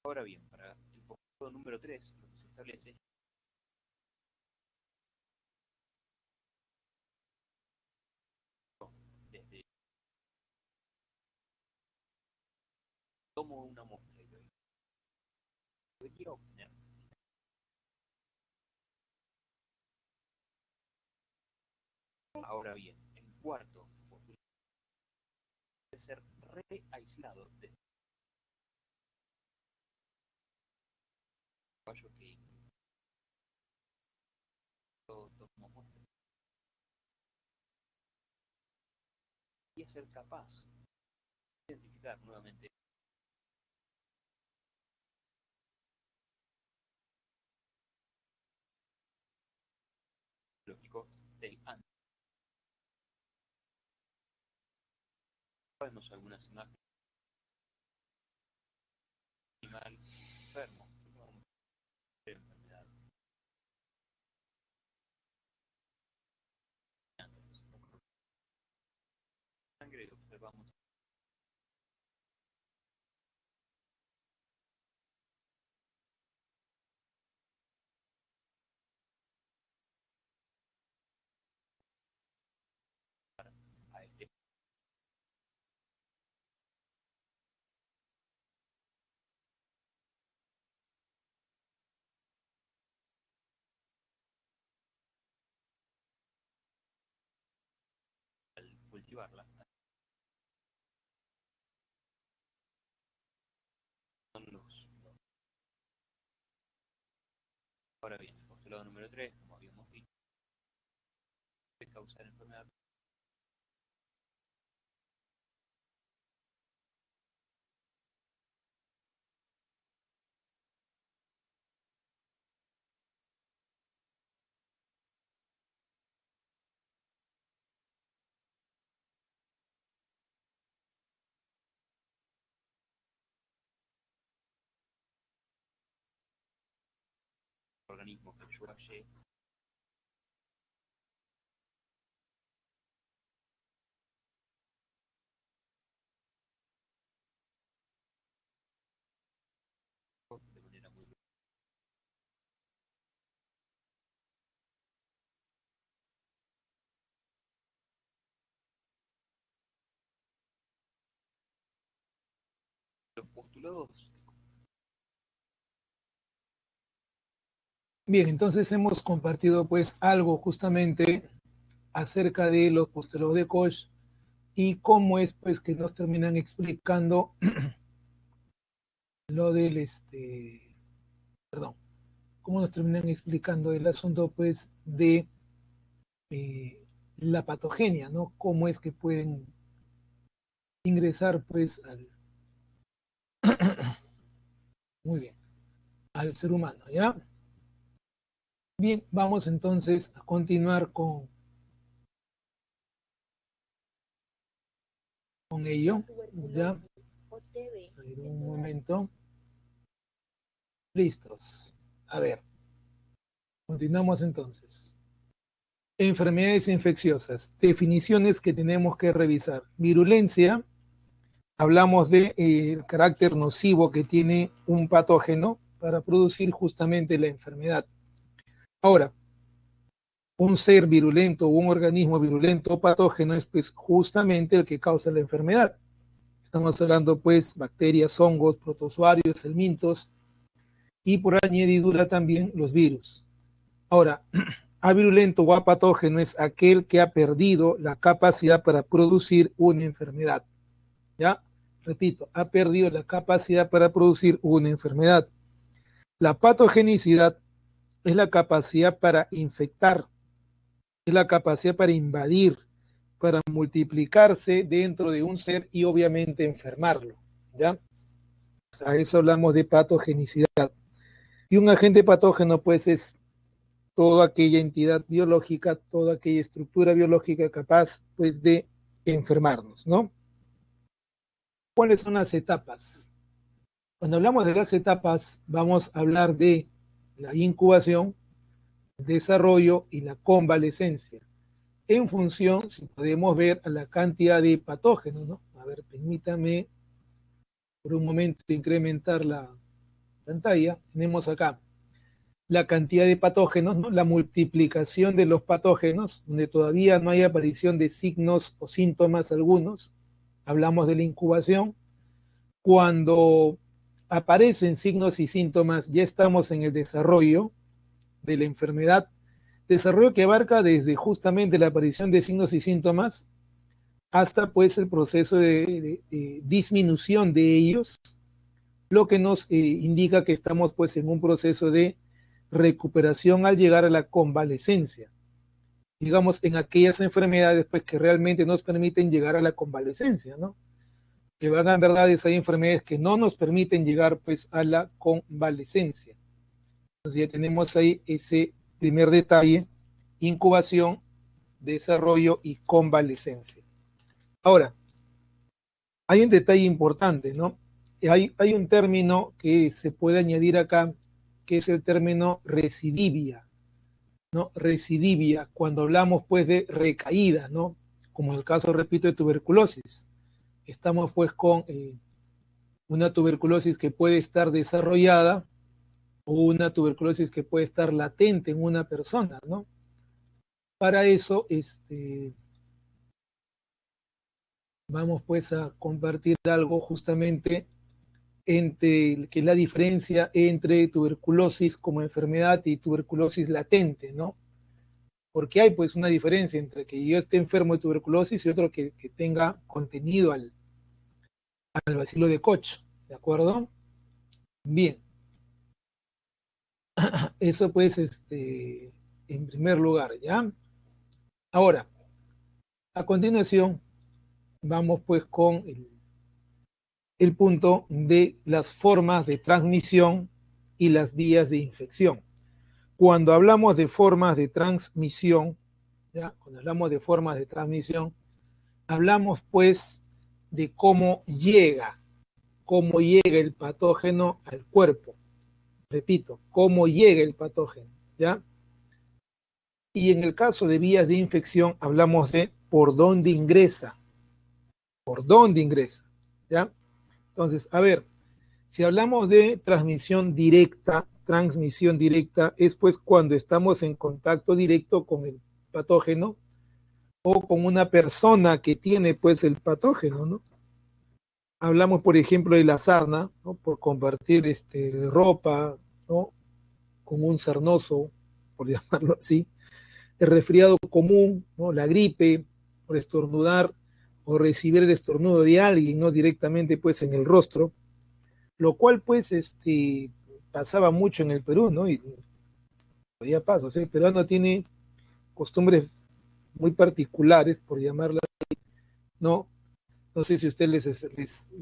ahora bien, para el postulado número 3, lo que se establece es desde tomo una muestra y debería obtener. Ahora bien, el cuarto postulado debe ser reaislado de caballo que tomo muestra y ser capaz de identificar nuevamente el lógico del antes. Vemos algunas imágenes de animal enfermo de enfermedad. Sangre observamos a este al cultivarla. Son ahora bien, el postulado número 3, como habíamos dicho, puede causar enfermedad. Organismo que yo hallé de manera muy los postulados. Bien, entonces hemos compartido pues algo justamente acerca de los postulados de Koch y cómo es pues que nos terminan explicando lo del perdón, cómo nos terminan explicando el asunto pues de la patogenia, ¿no? Cómo es que pueden ingresar pues al muy bien, al ser humano, ¿ya? Bien, vamos entonces a continuar con ello. Ya, a ver, un momento. Listos. A ver, continuamos entonces. Enfermedades infecciosas. Definiciones que tenemos que revisar. Virulencia. Hablamos de el carácter nocivo que tiene un patógeno para producir justamente la enfermedad. Ahora, un ser virulento o un organismo virulento o patógeno es pues justamente el que causa la enfermedad. Estamos hablando pues bacterias, hongos, protozoarios, helmintos y por añadidura también los virus. Ahora, avirulento o apatógeno es aquel que ha perdido la capacidad para producir una enfermedad. ¿Ya? Repito, ha perdido la capacidad para producir una enfermedad. La patogenicidad es la capacidad para infectar, es la capacidad para invadir, para multiplicarse dentro de un ser y obviamente enfermarlo. ¿Ya? A eso hablamos de patogenicidad. Y un agente patógeno, pues, es toda aquella entidad biológica, toda aquella estructura biológica capaz, pues, de enfermarnos, ¿no? ¿Cuáles son las etapas? Cuando hablamos de las etapas, vamos a hablar de la incubación, el desarrollo y la convalescencia, en función, si podemos ver, a la cantidad de patógenos, ¿no? A ver, permítame por un momento incrementar la pantalla. Tenemos acá la cantidad de patógenos, ¿no? La multiplicación de los patógenos, donde todavía no hay aparición de signos o síntomas algunos. Hablamos de la incubación. Cuando aparecen signos y síntomas, ya estamos en el desarrollo de la enfermedad, desarrollo que abarca desde justamente la aparición de signos y síntomas hasta pues el proceso de disminución de ellos, lo que nos indica que estamos pues en un proceso de recuperación al llegar a la convalescencia, digamos, en aquellas enfermedades pues que realmente nos permiten llegar a la convalescencia, ¿no? Que van en verdad hay enfermedades que no nos permiten llegar pues a la convalescencia. Entonces ya tenemos ahí ese primer detalle: incubación, desarrollo y convalescencia. Ahora, hay un detalle importante, ¿no? Hay un término que se puede añadir acá, que es el término recidivia, ¿no? Recidivia, cuando hablamos pues de recaída, ¿no? Como en el caso, repito, de tuberculosis. Estamos pues con una tuberculosis que puede estar desarrollada o una tuberculosis que puede estar latente en una persona, ¿no? Para eso, vamos pues a compartir algo justamente entre que es la diferencia entre tuberculosis como enfermedad y tuberculosis latente, ¿no? Porque hay pues una diferencia entre que yo esté enfermo de tuberculosis y otro que tenga contenido al bacilo de Koch, ¿de acuerdo? Bien, eso pues en primer lugar, ¿ya? Ahora, a continuación, vamos pues con el punto de las formas de transmisión y las vías de infección. Cuando hablamos de formas de transmisión, ¿ya? Cuando hablamos de formas de transmisión, hablamos pues de cómo llega el patógeno al cuerpo. Repito, cómo llega el patógeno, ¿ya? Y en el caso de vías de infección, hablamos de por dónde ingresa, ¿ya? Entonces, a ver, si hablamos de transmisión directa es pues cuando estamos en contacto directo con el patógeno o con una persona que tiene pues el patógeno, ¿no? Hablamos, por ejemplo, de la sarna, ¿no? Por compartir ropa, ¿no? Con un sarnoso, por llamarlo así. El resfriado común, ¿no? La gripe, por estornudar o recibir el estornudo de alguien, ¿no? Directamente pues en el rostro, lo cual pues pasaba mucho en el Perú, ¿no? Y todavía pasa, o sea, el peruano tiene costumbres muy particulares, por llamarla, ¿no? No sé si a ustedes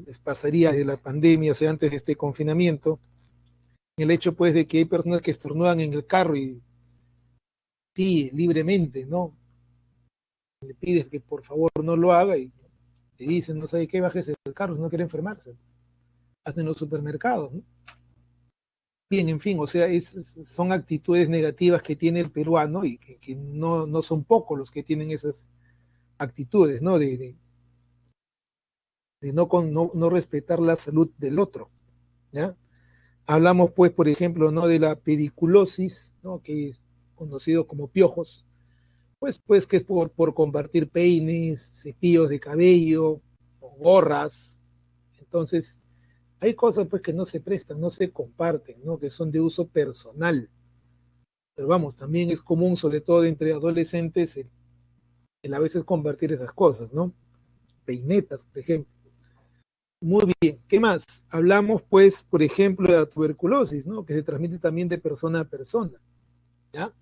les pasaría de la pandemia, o sea, antes de este confinamiento, el hecho pues de que hay personas que estornudan en el carro y sí, libremente, ¿no? Le pides que por favor no lo haga y te dicen, no sabe qué, bájese del carro si no quiere enfermarse. Hasta en los supermercados, ¿no? Bien, en fin, o sea, son actitudes negativas que tiene el peruano y que no son pocos los que tienen esas actitudes, ¿no? De no respetar la salud del otro, ¿ya? Hablamos, pues, por ejemplo, ¿no? De la pediculosis, ¿no? Que es conocido como piojos, pues que es por compartir peines, cepillos de cabello, o gorras. Entonces, hay cosas pues que no se prestan, no se comparten, ¿no? Que son de uso personal. Pero vamos, también es común, sobre todo entre adolescentes, el a veces convertir esas cosas, ¿no? Peinetas, por ejemplo. Muy bien, ¿qué más? Hablamos, pues, por ejemplo, de la tuberculosis, ¿no? Que se transmite también de persona a persona, ¿ya?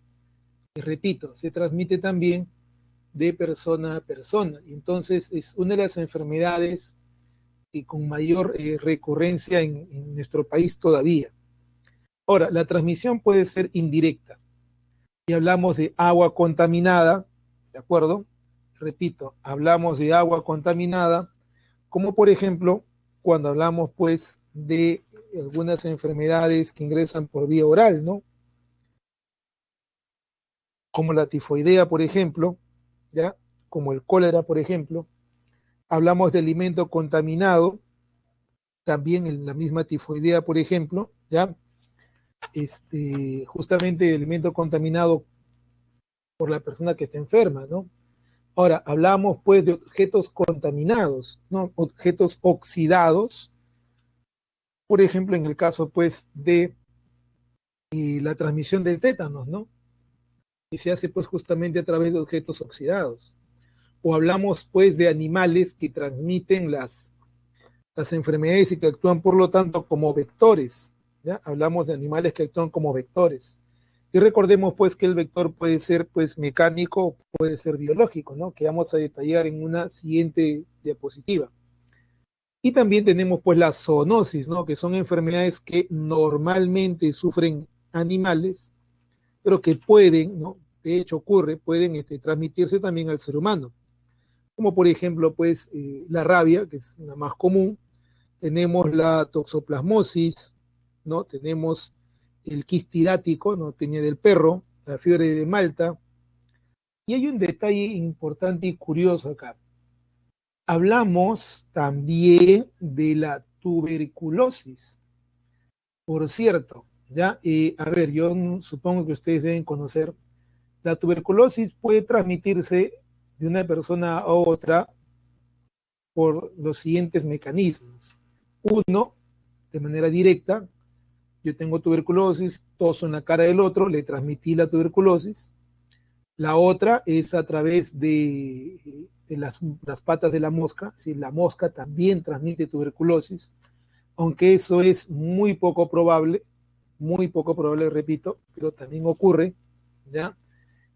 Y repito, se transmite también de persona a persona. Y entonces es una de las enfermedades con mayor recurrencia en nuestro país todavía. Ahora, la transmisión puede ser indirecta. Y hablamos de agua contaminada, ¿de acuerdo? Repito, hablamos de agua contaminada, como por ejemplo cuando hablamos pues de algunas enfermedades que ingresan por vía oral, ¿no? Como la tifoidea, por ejemplo, ¿ya? Como el cólera, por ejemplo. Hablamos de alimento contaminado, también en la misma tifoidea, por ejemplo, ¿ya? Justamente el alimento contaminado por la persona que está enferma, ¿no? Ahora, hablamos pues de objetos contaminados, ¿no? Objetos oxidados, por ejemplo, en el caso pues de la transmisión del tétanos, ¿no? Y se hace pues justamente a través de objetos oxidados. O hablamos pues de animales que transmiten las enfermedades y que actúan por lo tanto como vectores, ¿ya? Hablamos de animales que actúan como vectores. Y recordemos pues que el vector puede ser pues mecánico o puede ser biológico, ¿no? Que vamos a detallar en una siguiente diapositiva. Y también tenemos pues la zoonosis, ¿no? Que son enfermedades que normalmente sufren animales, pero que pueden, ¿no? De hecho ocurre, pueden transmitirse también al ser humano. Como por ejemplo pues la rabia, que es la más común, tenemos la toxoplasmosis, ¿no? Tenemos el quistidático, ¿no? Tenía del perro, la fiebre de Malta. Y hay un detalle importante y curioso acá. Hablamos también de la tuberculosis. Por cierto, ya, a ver, yo supongo que ustedes deben conocer, la tuberculosis puede transmitirse de una persona a otra por los siguientes mecanismos. Uno, de manera directa, yo tengo tuberculosis, toso en la cara del otro, le transmití la tuberculosis. La otra es a través de las patas de la mosca, si la mosca también transmite tuberculosis, aunque eso es muy poco probable, repito, pero también ocurre, ¿ya?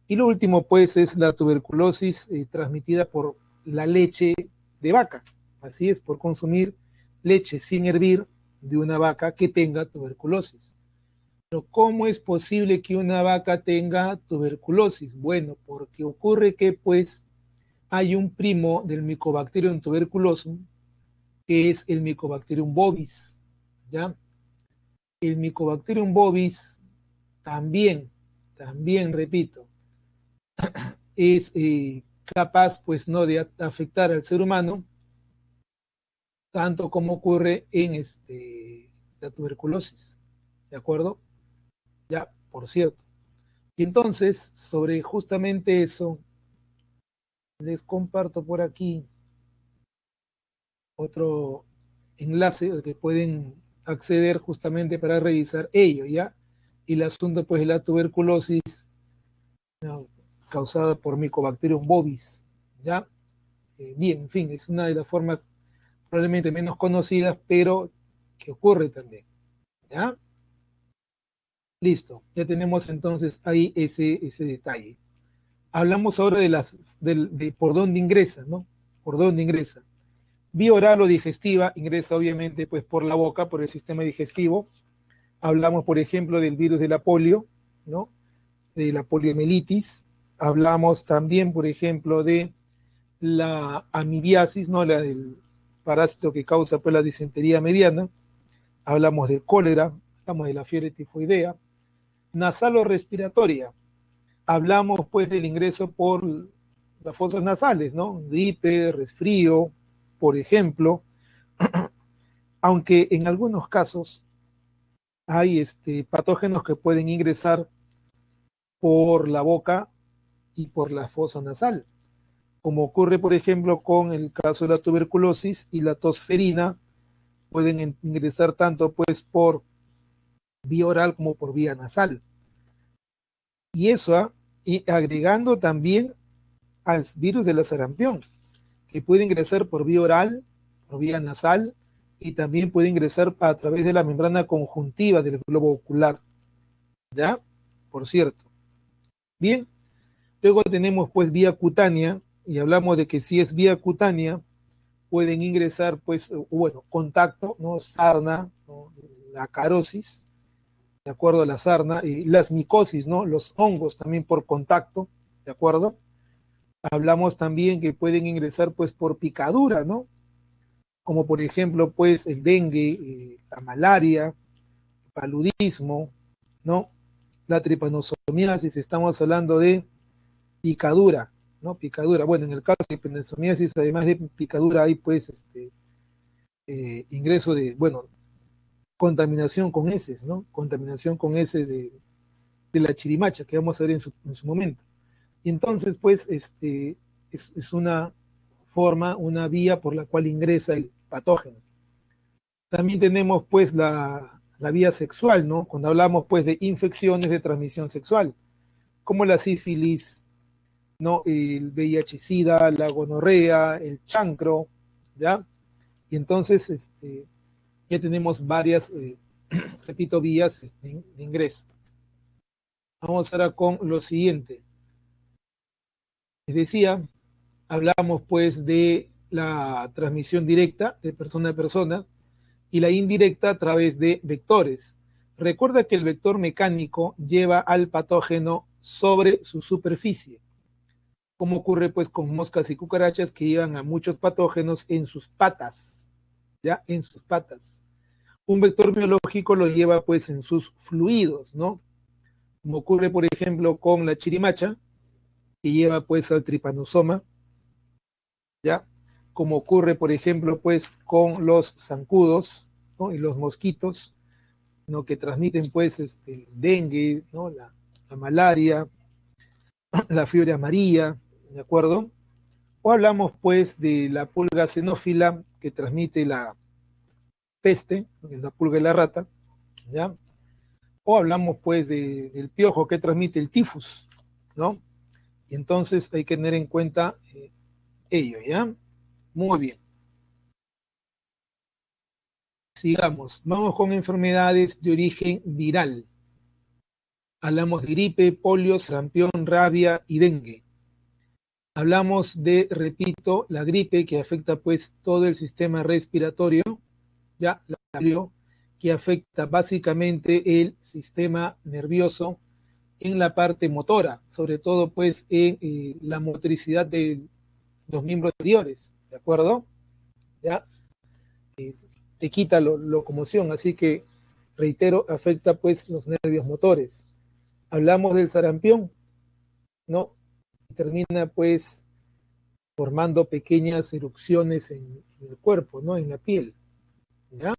Y lo último, pues, es la tuberculosis transmitida por la leche de vaca. Así es, por consumir leche sin hervir de una vaca que tenga tuberculosis. Pero ¿cómo es posible que una vaca tenga tuberculosis? Bueno, porque ocurre que pues hay un primo del Mycobacterium tuberculosum, que es el Mycobacterium bovis, ¿ya? El Mycobacterium bovis también, repito, es capaz pues no de afectar al ser humano, tanto como ocurre en la tuberculosis, ¿de acuerdo? Ya, por cierto. Y entonces, sobre justamente eso, les comparto por aquí otro enlace al que pueden acceder justamente para revisar ello, ¿ya? Y el asunto, pues, de la tuberculosis, ¿no? Causada por Mycobacterium bovis, ¿ya? Bien, en fin, es una de las formas probablemente menos conocidas, pero que ocurre también, ¿ya? Listo, ya tenemos entonces ahí ese detalle. Hablamos ahora de por dónde ingresa, ¿no? Por dónde ingresa. Vía oral o digestiva, ingresa obviamente pues por la boca, por el sistema digestivo. Hablamos, por ejemplo, del virus de la polio, ¿no? De la poliomielitis. Hablamos también, por ejemplo, de la amibiasis, ¿no? Del parásito que causa pues la disentería mediana. Hablamos del cólera, hablamos de la fiebre tifoidea. Nasal o respiratoria. Hablamos pues del ingreso por las fosas nasales, ¿no? Gripe, resfrío, por ejemplo, aunque en algunos casos hay patógenos que pueden ingresar por la boca y por la fosa nasal, como ocurre, por ejemplo, con el caso de la tuberculosis y la tosferina, pueden ingresar tanto pues por vía oral como por vía nasal. Y eso, y agregando también al virus de la sarampión, que puede ingresar por vía oral, por vía nasal, y también puede ingresar a través de la membrana conjuntiva del globo ocular, ¿ya? Por cierto. Bien, luego tenemos pues vía cutánea, y hablamos de que si es vía cutánea, pueden ingresar pues, bueno, contacto, ¿no? Sarna, ¿no? La carosis, de acuerdo a la sarna, y las micosis, ¿no? Los hongos también por contacto, ¿de acuerdo? Hablamos también que pueden ingresar pues por picadura, ¿no? Como por ejemplo pues el dengue, la malaria, el paludismo, ¿no? La tripanosomiasis, estamos hablando de picadura, ¿no? Picadura. Bueno, en el caso de tripanosomiasis, además de picadura, hay pues ingreso de, bueno, contaminación con heces, ¿no? Contaminación con heces de la chirimacha, que vamos a ver en su momento. Y entonces, pues, es una forma, una vía por la cual ingresa el patógeno. También tenemos, pues, la vía sexual, ¿no? Cuando hablamos, pues, de infecciones de transmisión sexual, como la sífilis, ¿no? El VIH-Sida, la gonorrea, el chancro, ¿ya? Y entonces, ya tenemos varias, repito, vías de ingreso. Vamos ahora con lo siguiente. Les decía, hablamos pues de la transmisión directa de persona a persona y la indirecta a través de vectores. Recuerda que el vector mecánico lleva al patógeno sobre su superficie, como ocurre pues con moscas y cucarachas que llevan a muchos patógenos en sus patas, ¿ya? En sus patas. Un vector biológico lo lleva pues en sus fluidos, ¿no? Como ocurre por ejemplo con la chirimacha, que lleva pues al tripanosoma, ¿ya? Como ocurre, por ejemplo, pues con los zancudos, ¿no? Y los mosquitos, ¿no? Que transmiten pues dengue, ¿no? La malaria, la fiebre amarilla, ¿de acuerdo? O hablamos pues de la pulga xenófila que transmite la peste, la pulga y la rata, ¿ya? O hablamos pues del piojo que transmite el tifus, ¿no? Y entonces hay que tener en cuenta ello, ¿ya? Muy bien. Sigamos, vamos con enfermedades de origen viral. Hablamos de gripe, polio, sarampión, rabia y dengue. Hablamos de, repito, la gripe que afecta pues todo el sistema respiratorio, ya, que afecta básicamente el sistema nervioso en la parte motora, sobre todo pues en la motricidad de los miembros inferiores, ¿de acuerdo? ¿Ya? Te quita locomoción, así que, reitero, afecta pues los nervios motores. Hablamos del sarampión, ¿no? Termina pues formando pequeñas erupciones en el cuerpo, ¿no? En la piel, ¿ya?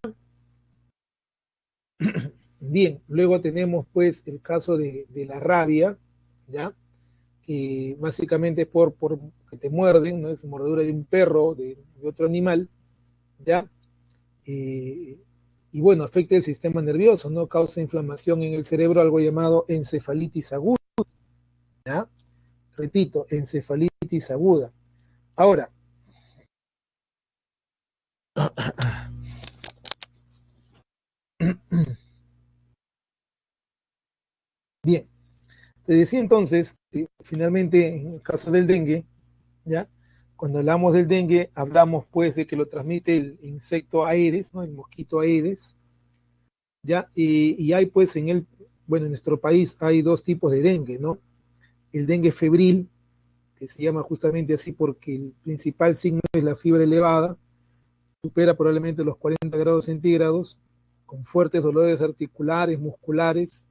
Bien, luego tenemos pues el caso de la rabia, ¿ya? Que básicamente por que te muerden, ¿no? Es mordedura de un perro, de otro animal, ¿ya? Y bueno, afecta el sistema nervioso, ¿no? Causa inflamación en el cerebro, algo llamado encefalitis aguda, ¿ya? Repito, encefalitis aguda. Ahora, bien, te decía entonces, finalmente, en el caso del dengue, ¿ya? Cuando hablamos del dengue, hablamos pues de que lo transmite el insecto Aedes, ¿no? El mosquito Aedes, ¿ya? Y hay pues en el, bueno, en nuestro país hay dos tipos de dengue, ¿no? El dengue febril, que se llama justamente así porque el principal signo es la fiebre elevada, supera probablemente los 40 grados centígrados, con fuertes dolores articulares, musculares,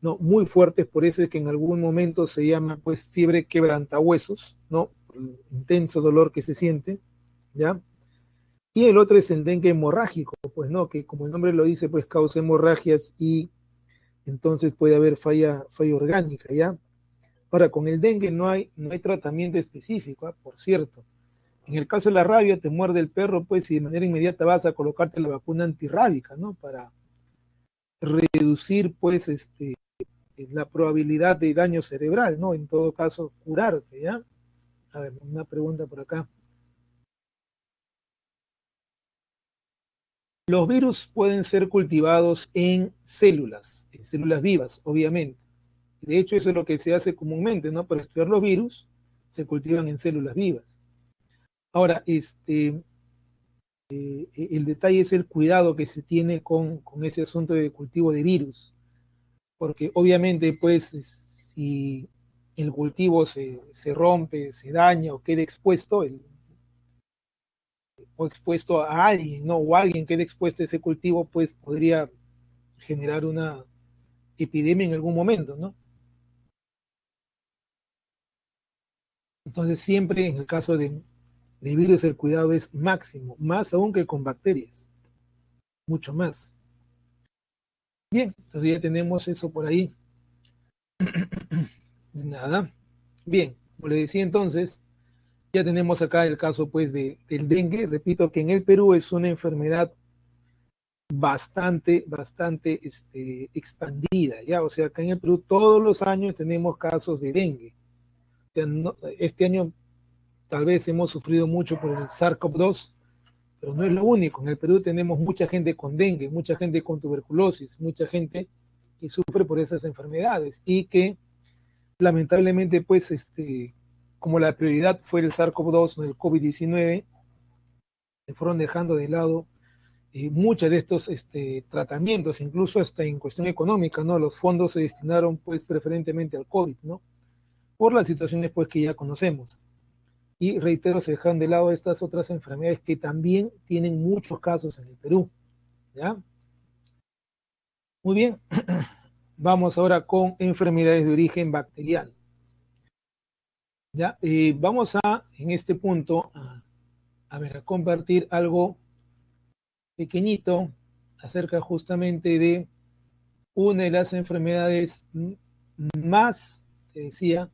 ¿no? Muy fuertes, por eso es que en algún momento se llama pues fiebre quebrantahuesos, ¿no? Por el intenso dolor que se siente, ¿ya? Y el otro es el dengue hemorrágico, pues, ¿no? Que como el nombre lo dice, pues causa hemorragias y entonces puede haber falla orgánica, ¿ya? Ahora, con el dengue no hay tratamiento específico, ¿eh? Por cierto. En el caso de la rabia, te muerde el perro, pues, y de manera inmediata vas a colocarte la vacuna antirrábica, ¿no? Para reducir, pues, la probabilidad de daño cerebral, ¿no? En todo caso, curarte, ¿ya? A ver, una pregunta por acá. Los virus pueden ser cultivados en células vivas, obviamente. De hecho, eso es lo que se hace comúnmente, ¿no? Para estudiar los virus, se cultivan en células vivas. Ahora, el detalle es el cuidado que se tiene con ese asunto de cultivo de virus, porque obviamente, pues, si el cultivo se rompe, se daña o queda expuesto, o expuesto a alguien, ¿no? O alguien queda expuesto a ese cultivo, pues podría generar una epidemia en algún momento, ¿no? Entonces siempre en el caso de virus el cuidado es máximo, más aún que con bacterias, mucho más. Bien, entonces ya tenemos eso por ahí. Nada. Bien, como le decía entonces, ya tenemos acá el caso pues del dengue. Repito que en el Perú es una enfermedad bastante expandida, ¿ya? O sea, acá en el Perú todos los años tenemos casos de dengue. O sea, este año tal vez hemos sufrido mucho por el SARS-CoV-2, pero no es lo único. En el Perú tenemos mucha gente con dengue, mucha gente con tuberculosis, mucha gente que sufre por esas enfermedades y que lamentablemente, pues, como la prioridad fue el SARS-CoV-2, el COVID-19, se fueron dejando de lado muchos de estos tratamientos, incluso hasta en cuestión económica, ¿no? Los fondos se destinaron, pues, preferentemente al COVID, ¿no? Por las situaciones, pues, que ya conocemos. Y reitero, se dejan de lado estas otras enfermedades que también tienen muchos casos en el Perú, ¿ya? Muy bien, vamos ahora con enfermedades de origen bacteriano. ¿Ya? Vamos en este punto, a ver, a compartir algo pequeñito acerca justamente de una de las enfermedades más, te decía,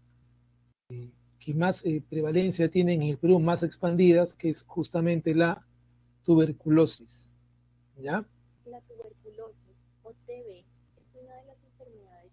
que más prevalencia tienen en el Perú, más expandidas, que es justamente la tuberculosis. ¿Ya? La tuberculosis o TB es una de las enfermedades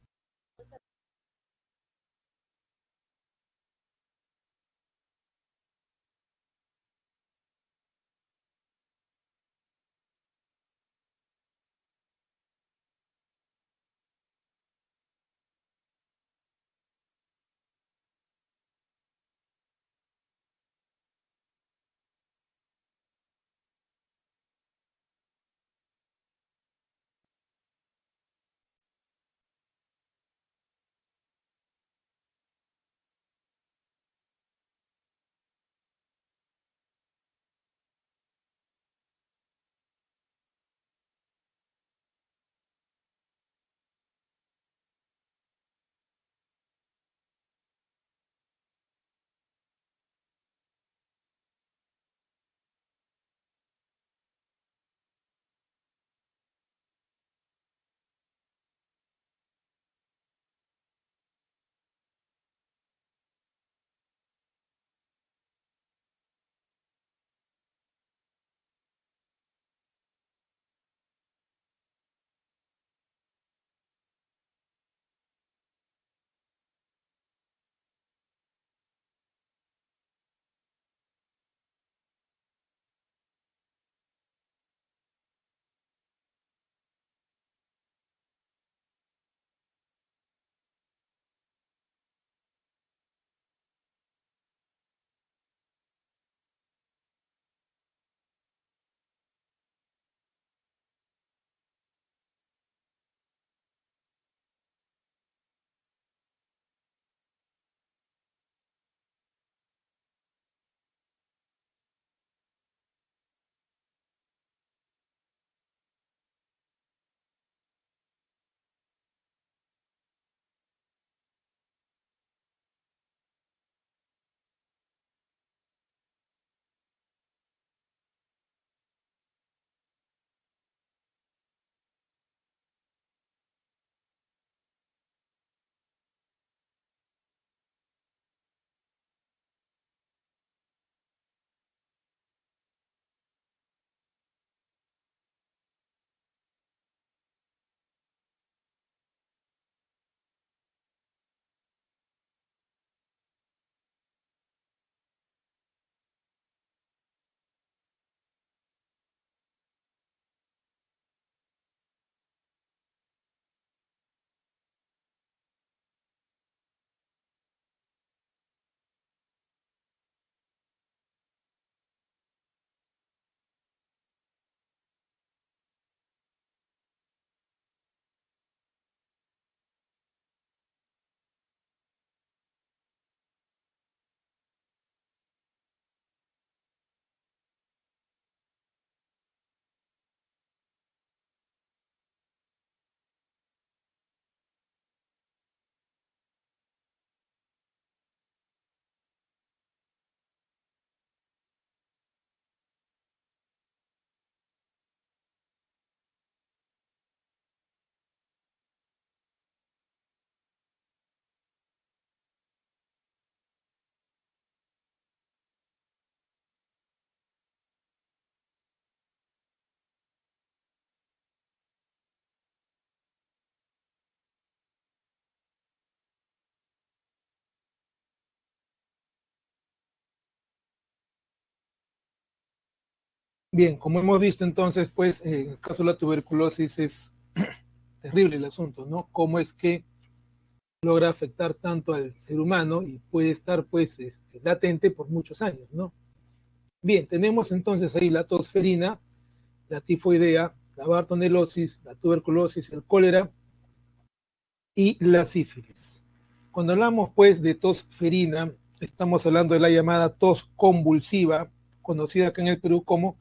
Bien, como hemos visto entonces, pues en el caso de la tuberculosis es terrible el asunto, ¿no? Cómo es que logra afectar tanto al ser humano y puede estar pues latente por muchos años, ¿no? Bien, tenemos entonces ahí la tosferina, la tifoidea, la bartonelosis, la tuberculosis, el cólera y la sífilis. Cuando hablamos pues de tosferina, estamos hablando de la llamada tos convulsiva, conocida acá en el Perú como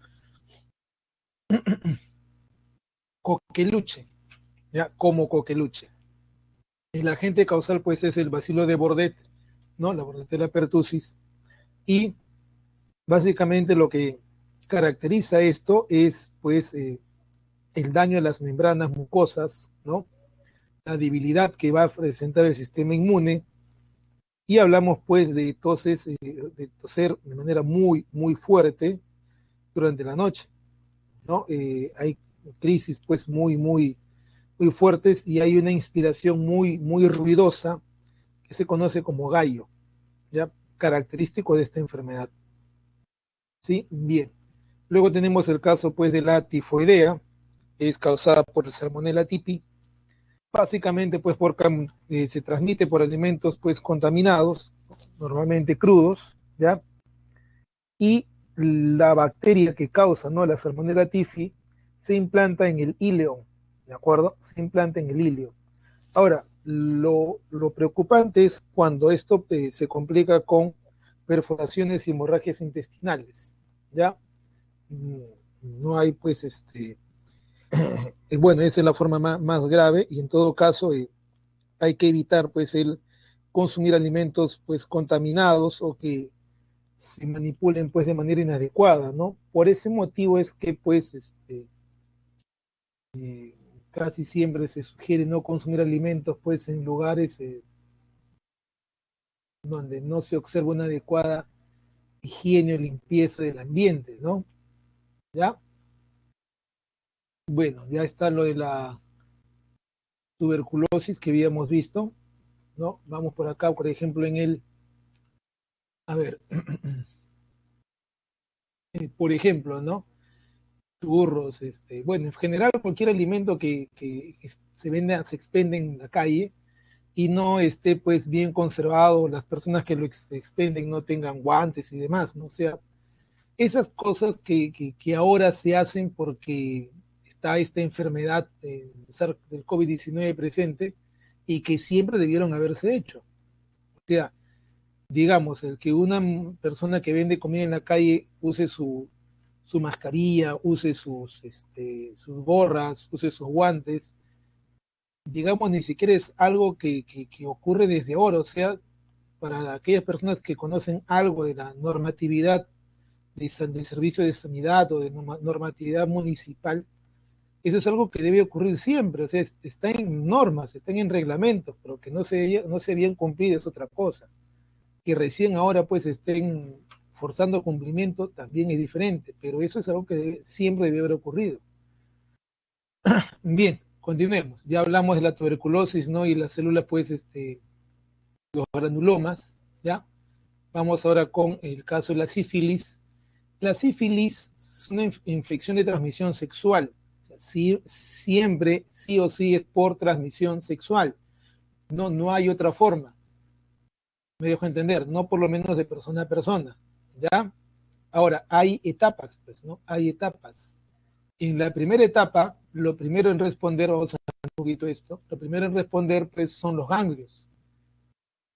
coqueluche, ¿ya? Como coqueluche. El agente causal pues es el bacilo de Bordet, ¿no? La Bordetella pertussis. Y básicamente lo que caracteriza esto es pues el daño a las membranas mucosas, ¿no? La debilidad que va a presentar el sistema inmune. Y hablamos pues de toses, de toser de manera muy fuerte durante la noche, ¿no? Hay crisis pues muy fuertes y hay una inspiración muy ruidosa que se conoce como gallo, ya característico de esta enfermedad. ¿Sí? Bien. Luego tenemos el caso pues de la tifoidea, que es causada por el Salmonella tipi, básicamente pues porque se transmite por alimentos pues contaminados, normalmente crudos, ¿ya? Y la bacteria que causa, ¿no? La Salmonella tipi se implanta en el íleo, ¿de acuerdo? Se implanta en el íleo. Ahora, lo preocupante es cuando esto se complica con perforaciones y hemorragias intestinales, ¿ya? No hay pues bueno, esa es la forma más grave y en todo caso hay que evitar pues el consumir alimentos pues contaminados o que se manipulen pues de manera inadecuada, ¿no? Por ese motivo es que pues eh, casi siempre se sugiere no consumir alimentos pues en lugares donde no se observa una adecuada higiene o limpieza del ambiente, ¿no? ¿Ya? Bueno, ya está lo de la tuberculosis que habíamos visto, ¿no? Vamos por acá, por ejemplo, en el, a ver, por ejemplo, ¿no? Churros, bueno, en general cualquier alimento que se venda, se expende en la calle y no esté pues bien conservado, las personas que lo expenden no tengan guantes y demás, ¿no? O sea, esas cosas que ahora se hacen porque está esta enfermedad del COVID-19 presente y que siempre debieron haberse hecho. O sea, digamos, el que una persona que vende comida en la calle use su mascarilla, use sus gorras, use sus guantes, digamos, ni siquiera es algo que ocurre desde ahora, o sea, para aquellas personas que conocen algo de la normatividad de servicio de sanidad o de normatividad municipal, eso es algo que debe ocurrir siempre, o sea, está en normas, están en reglamentos, pero que no se habían cumplido es otra cosa. Que recién ahora pues estén forzando cumplimiento también es diferente, pero eso es algo que siempre debe haber ocurrido. Bien, continuemos. Ya hablamos de la tuberculosis, ¿no? Y las células, pues, los granulomas, ¿ya? Vamos ahora con el caso de la sífilis. La sífilis es una infección de transmisión sexual. O sea, siempre, sí o sí, es por transmisión sexual. No hay otra forma. Me dejo entender, no por lo menos de persona a persona, ¿ya? Ahora, hay etapas, pues, ¿no? Hay etapas. En la primera etapa, lo primero en responder, vamos a ver un poquito esto, lo primero en responder, pues, son los ganglios.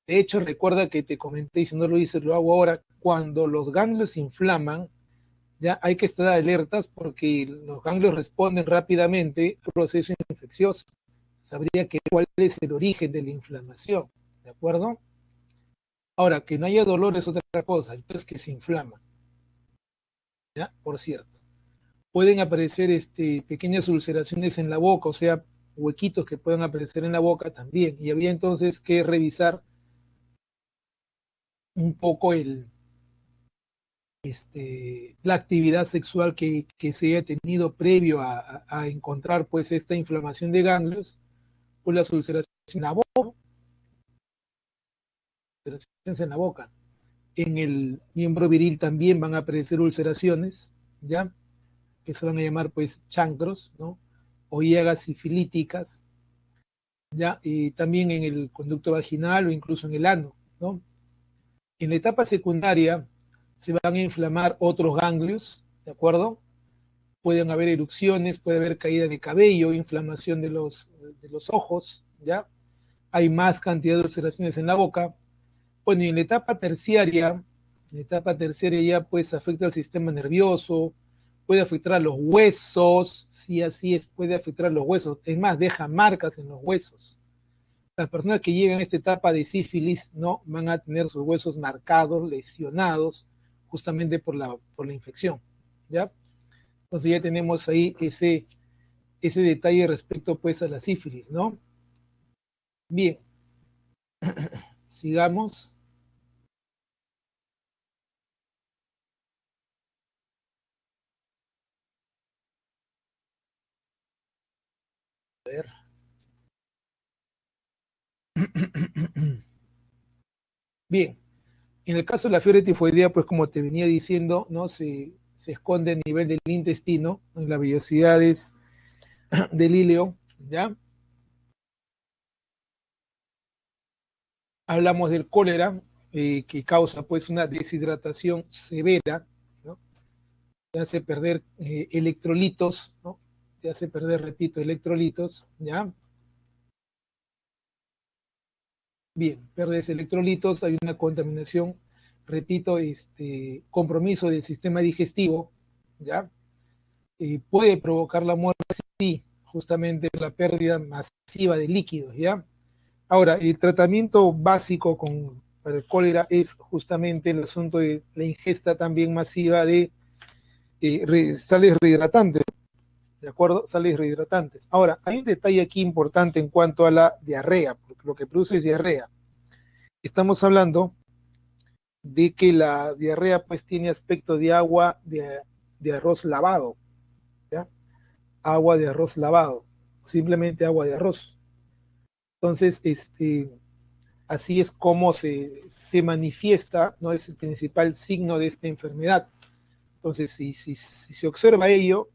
De hecho, recuerda que te comenté, y si no lo hice, lo hago ahora, cuando los ganglios se inflaman, ya hay que estar alertas porque los ganglios responden rápidamente al proceso infeccioso. Sabría que cuál es el origen de la inflamación, ¿de acuerdo? Ahora, que no haya dolor es otra cosa, entonces que se inflama, ¿ya? Por cierto. Pueden aparecer pequeñas ulceraciones en la boca, o sea, huequitos que puedan aparecer en la boca también. Y había entonces que revisar un poco la actividad sexual que se haya tenido previo a encontrar pues esta inflamación de ganglios, pues las ulceraciones en la boca, ulceraciones en la boca. En el miembro viril también van a aparecer ulceraciones, ¿ya? que se van a llamar pues chancros, ¿no? O llagas sifilíticas, ¿ya? Y también en el conducto vaginal o incluso en el ano, ¿no? En la etapa secundaria se van a inflamar otros ganglios, ¿de acuerdo? Pueden haber erupciones, puede haber caída de cabello, inflamación de los ojos, ¿ya? Hay más cantidad de ulceraciones en la boca. Bueno, y en la etapa terciaria ya pues afecta al sistema nervioso, puede afectar a los huesos, si así es, puede afectar a los huesos. Es más, deja marcas en los huesos. Las personas que llegan a esta etapa de sífilis no van a tener sus huesos marcados, lesionados, justamente por la infección, ¿ya? Entonces ya tenemos ahí ese detalle respecto pues a la sífilis, ¿no? Bien, sigamos. A ver. Bien, en el caso de la fiebre tifoidea, pues como te venía diciendo, ¿no? Se esconde a nivel del intestino, en las vellosidades del íleo, ¿ya? Hablamos del cólera, que causa pues una deshidratación severa, ¿no? Te hace perder electrolitos, ¿no? Te hace perder, repito, electrolitos, ¿ya? Bien, perdes electrolitos, hay una contaminación, repito, compromiso del sistema digestivo, ¿ya? Puede provocar la muerte, sí, justamente la pérdida masiva de líquidos, ¿ya? Ahora, el tratamiento básico para el cólera es justamente el asunto de la ingesta también masiva de sales rehidratantes, ¿de acuerdo? Sales rehidratantes. Ahora, hay un detalle aquí importante en cuanto a la diarrea, porque lo que produce es diarrea. Estamos hablando de que la diarrea pues tiene aspecto de agua de arroz lavado, ¿ya? Agua de arroz lavado, simplemente agua de arroz. Entonces, así es como se manifiesta, ¿no? Es el principal signo de esta enfermedad. Entonces, si se observa ello,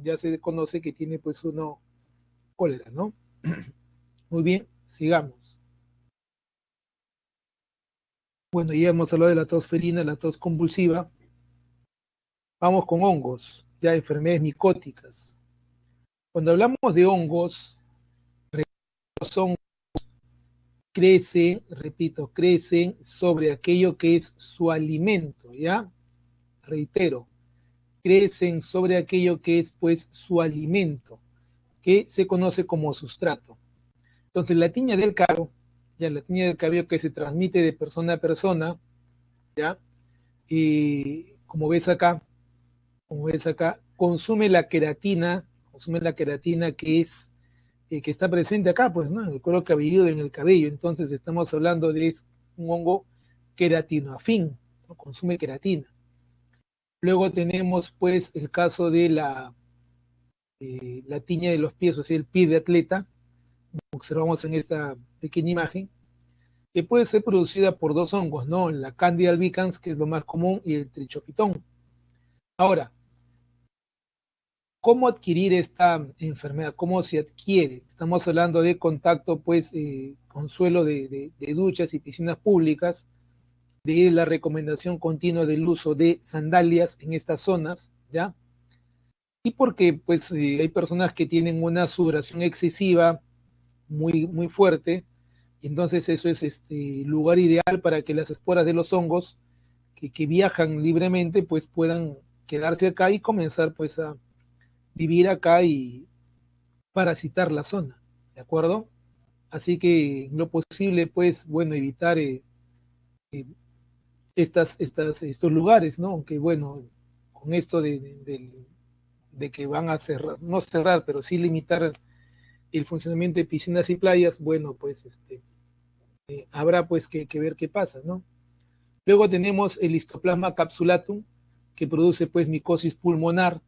ya se conoce que tiene pues uno cólera, ¿no? Muy bien, sigamos. Bueno, ya hemos hablado de la tos felina, la tos convulsiva. Vamos con hongos, ya enfermedades micóticas. Cuando hablamos de hongos, los hongos crecen, repito, crecen sobre aquello que es su alimento, ¿ya? Reitero, crecen sobre aquello que es pues su alimento, que se conoce como sustrato. Entonces la tiña del cabello, ya la tiña del cabello que se transmite de persona a persona, ¿ya? Y como ves acá, consume la queratina que está presente acá, pues, ¿no? En el cuero cabelludo, en el cabello. Entonces estamos hablando de un hongo queratinoafín, ¿no? Consume queratina. Luego tenemos, pues, el caso de la tiña de los pies, o sea, el pie de atleta, observamos en esta pequeña imagen, que puede ser producida por dos hongos, ¿no? La Candida albicans, que es lo más común, y el trichopitón. Ahora, ¿cómo adquirir esta enfermedad? ¿Cómo se adquiere? Estamos hablando de contacto, pues, con suelo de duchas y piscinas públicas, de la recomendación continua del uso de sandalias en estas zonas, ¿ya? Y porque, pues, hay personas que tienen una sudoración excesiva muy fuerte, y entonces eso es lugar ideal para que las esporas de los hongos que viajan libremente, pues, puedan quedarse acá y comenzar, pues, a vivir acá y parasitar la zona, ¿de acuerdo? Así que en lo posible, pues, bueno, evitar eh, estos lugares, ¿no? Aunque bueno, con esto de que van a cerrar, no cerrar, pero sí limitar el funcionamiento de piscinas y playas, bueno, pues habrá pues que ver qué pasa, ¿no? Luego tenemos el histoplasma capsulatum, que produce pues micosis pulmonar.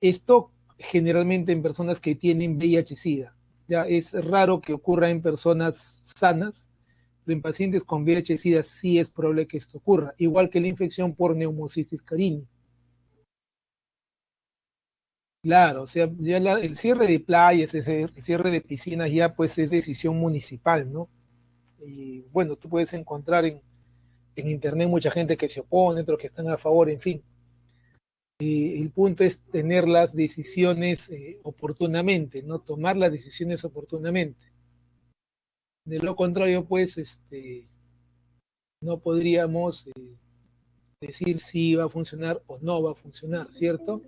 Esto generalmente en personas que tienen VIH-Sida. Ya es raro que ocurra en personas sanas, pero en pacientes con VIH-Sida sí es probable que esto ocurra, igual que la infección por Pneumocystis carini. Claro, o sea, ya el cierre de playas, el cierre de piscinas ya pues es decisión municipal, ¿no? Y bueno, tú puedes encontrar en internet mucha gente que se opone, otros que están a favor, en fin. Y el punto es tener las decisiones oportunamente, ¿no? Tomar las decisiones oportunamente. De lo contrario, pues, no podríamos decir si va a funcionar o no va a funcionar, ¿cierto?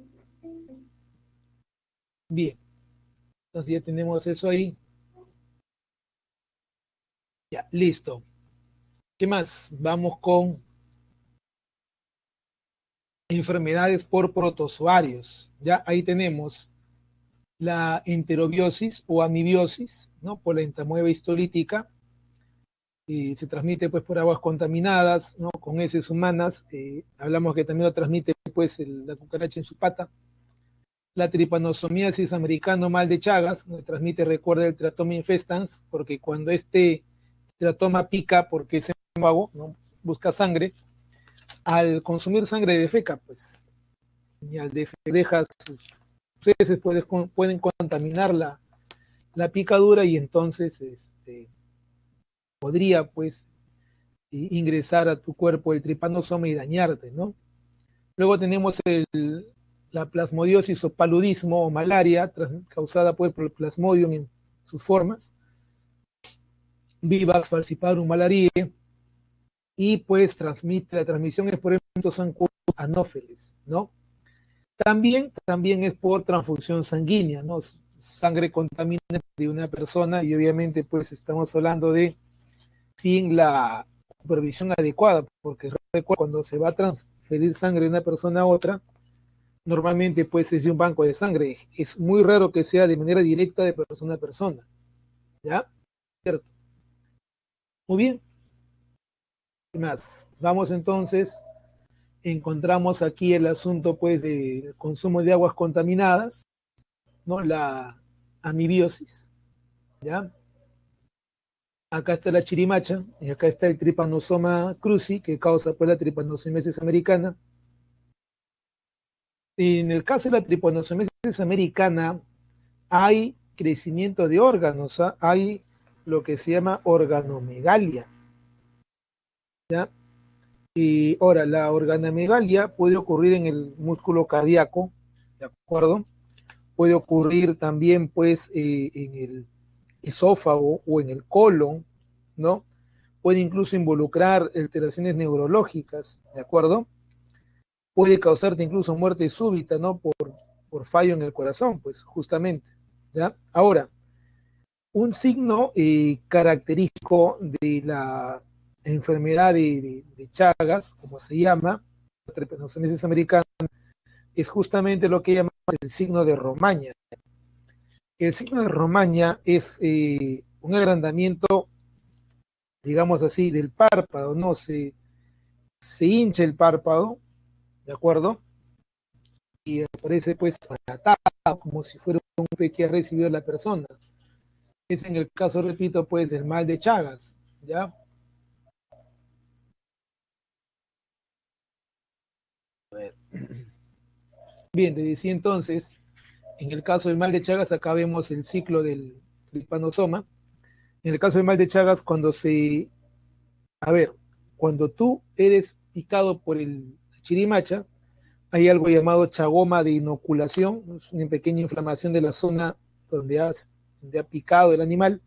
Bien, entonces ya tenemos eso ahí. Ya, listo. ¿Qué más? Vamos con enfermedades por protozoarios. Ya ahí tenemos la enterobiosis o amibiosis, ¿no? Por la entamoeba histolítica, y se transmite pues por aguas contaminadas, ¿no? Con heces humanas. Hablamos que también lo transmite pues la cucaracha en su pata. La tripanosomiasis americano mal de Chagas, ¿no? Transmite, recuerda, el teratoma infestans, porque cuando este teratoma pica, porque es vago, ¿no? Busca sangre, al consumir sangre de feca, pues, y al dejas sus heces pueden contaminar la picadura y entonces podría pues ingresar a tu cuerpo el tripanosoma y dañarte, ¿no? Luego tenemos la plasmodiosis o paludismo o malaria causada pues, por el plasmodium en sus formas, Vivax falciparum malariae, y pues la transmisión es por zancudo anófeles, ¿no? También es por transfusión sanguínea, ¿no? Sangre contaminada de una persona y obviamente pues estamos hablando de sin la supervisión adecuada, porque recuerda, cuando se va a transferir sangre de una persona a otra, normalmente pues es de un banco de sangre. Es muy raro que sea de manera directa de persona a persona. ¿Ya? ¿Cierto? Muy bien. ¿Qué más? Vamos entonces, encontramos aquí el asunto pues de consumo de aguas contaminadas, ¿no? La amibiosis, ¿ya? Acá está la chirimacha y acá está el Trypanosoma cruzi, que causa pues la tripanosomiasis americana. En el caso de la tripanosomiasis americana, hay crecimiento de órganos, ¿ah? Hay lo que se llama organomegalia, ¿ya? Y ahora, la organomegalia puede ocurrir en el músculo cardíaco, ¿de acuerdo? Puede ocurrir también, pues, en el esófago o en el colon, ¿no? Puede incluso involucrar alteraciones neurológicas, ¿de acuerdo? Puede causarte incluso muerte súbita, ¿no? Por fallo en el corazón, pues, justamente, ¿ya? Ahora, un signo característico de la enfermedad de Chagas, como se llama, la tripanosomiasis americana, es justamente lo que llamamos el signo de Romaña. El signo de Romaña es un agrandamiento, digamos así, del párpado, ¿no? Se hincha el párpado, ¿de acuerdo? Y aparece pues alatado, como si fuera un golpe que ha recibido la persona. Es en el caso, repito, pues del mal de Chagas, ¿ya? Bien, te decía entonces, en el caso del mal de Chagas, acá vemos el ciclo del tripanosoma. En el caso del mal de Chagas, a ver, cuando tú eres picado por el chirimacha, hay algo llamado chagoma de inoculación, es una pequeña inflamación de la zona donde ha picado el animal.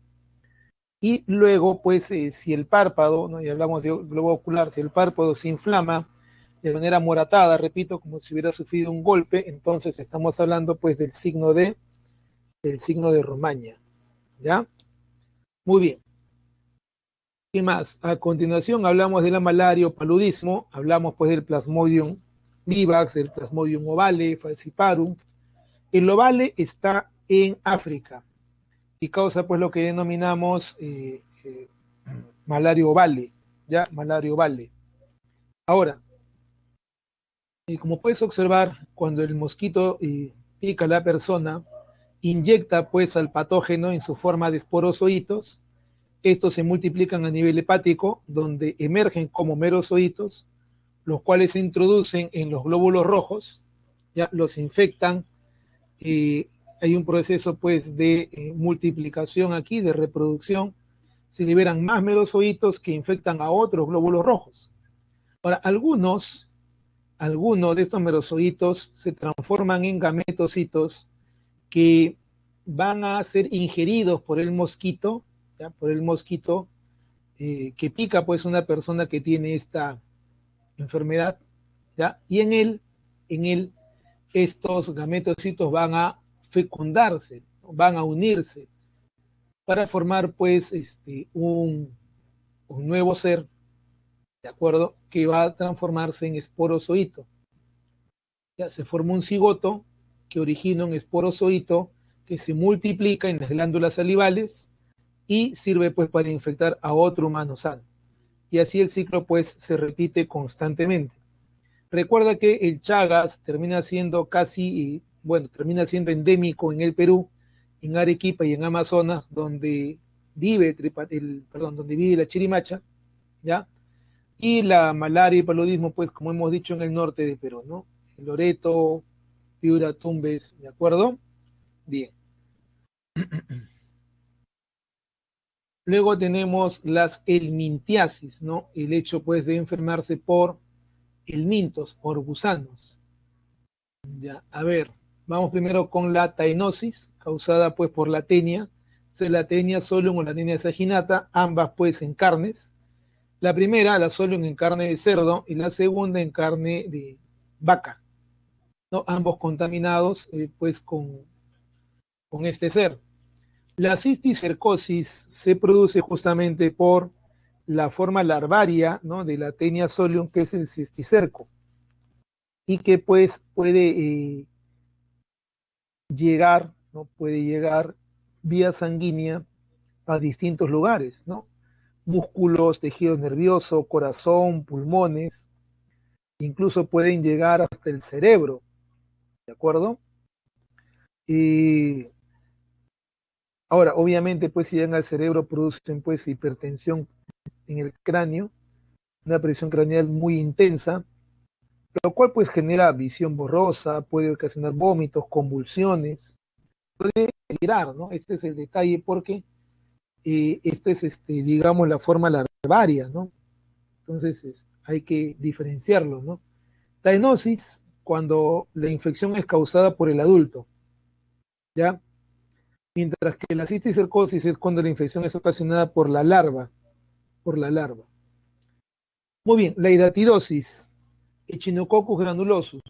Y luego, pues, si el párpado, ¿no? Y hablamos de globo ocular, si el párpado se inflama de manera moratada, repito, como si hubiera sufrido un golpe, entonces estamos hablando, pues, del signo de Romaña, ¿ya? Muy bien. ¿Qué más? A continuación hablamos de la malaria o paludismo, hablamos, pues, del Plasmodium vivax, del Plasmodium ovale, falciparum. El ovale está en África y causa, pues, lo que denominamos malaria ovale, ¿ya? Malaria ovale. Ahora, como puedes observar, cuando el mosquito pica a la persona, inyecta pues al patógeno en su forma de esporozoitos. Estos se multiplican a nivel hepático, donde emergen como merozoitos, los cuales se introducen en los glóbulos rojos, ya los infectan hay un proceso pues de multiplicación aquí, de reproducción, se liberan más merozoitos que infectan a otros glóbulos rojos. Ahora, algunos de estos merozoitos se transforman en gametocitos que van a ser ingeridos por el mosquito, ¿ya? Por el mosquito que pica pues una persona que tiene esta enfermedad, ¿ya? Y en él estos gametocitos van a fecundarse, van a unirse para formar pues un nuevo ser, ¿de acuerdo? Que va a transformarse en esporozoito. Ya se forma un cigoto que origina un esporozoito que se multiplica en las glándulas salivales y sirve pues para infectar a otro humano sano. Y así el ciclo pues se repite constantemente. Recuerda que el Chagas termina siendo termina siendo endémico en el Perú, en Arequipa y en Amazonas, donde donde vive la chirimacha, ¿ya? Y la malaria y paludismo, pues como hemos dicho, en el norte de Perú, ¿no? En Loreto, Piura, Tumbes, ¿de acuerdo? Bien. Luego tenemos las helmintiasis, ¿no? El hecho, pues, de enfermarse por helmintos, por gusanos. Ya, a ver, vamos primero con la taenosis, causada, pues, por la tenia, la tenia solium o la tenia saginata, ambas, pues, en carnes. La primera, la solium en carne de cerdo, y la segunda en carne de vaca, ¿no? Ambos contaminados, pues, con este ser. La cisticercosis se produce justamente por la forma larvaria, ¿no? De la Taenia solium, que es el cisticerco, y que pues puede llegar, ¿no? Puede llegar vía sanguínea a distintos lugares, ¿no? Músculos, tejido nervioso, corazón, pulmones, incluso pueden llegar hasta el cerebro, ¿de acuerdo? Y ahora, obviamente, pues si llegan al cerebro producen pues hipertensión en el cráneo, una presión craneal muy intensa, lo cual pues genera visión borrosa, puede ocasionar vómitos, convulsiones, girar, ¿no? Este es el detalle porque esto es, digamos, la forma larvaria, ¿no? Entonces hay que diferenciarlo, ¿no? Taenosis, cuando la infección es causada por el adulto, ¿ya? Mientras que la cisticercosis es cuando la infección es ocasionada por la larva. Muy bien, la hidatidosis, Echinococcus granulosus,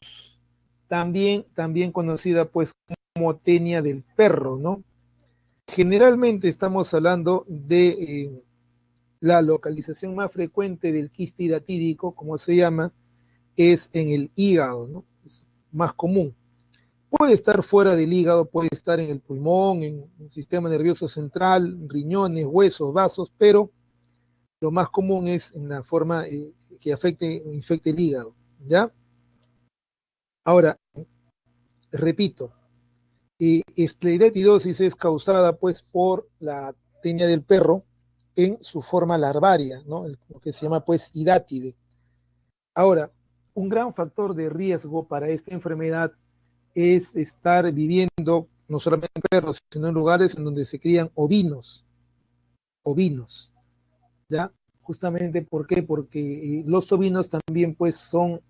también conocida pues como tenia del perro, ¿no? Generalmente estamos hablando de la localización más frecuente del quiste hidatídico, como se llama, es en el hígado, ¿no? Es más común. Puede estar fuera del hígado, puede estar en el pulmón, en el sistema nervioso central, riñones, huesos, vasos, pero lo más común es en la forma que infecte el hígado, ¿ya? Ahora, repito, escleratidosis es causada pues por la tenia del perro en su forma larvaria, ¿no? Lo que se llama pues hidátide. Ahora, un gran factor de riesgo para esta enfermedad es estar viviendo no solamente en perros, sino en lugares en donde se crían ovinos, ¿ya? Justamente, ¿por qué? Porque los ovinos también pues son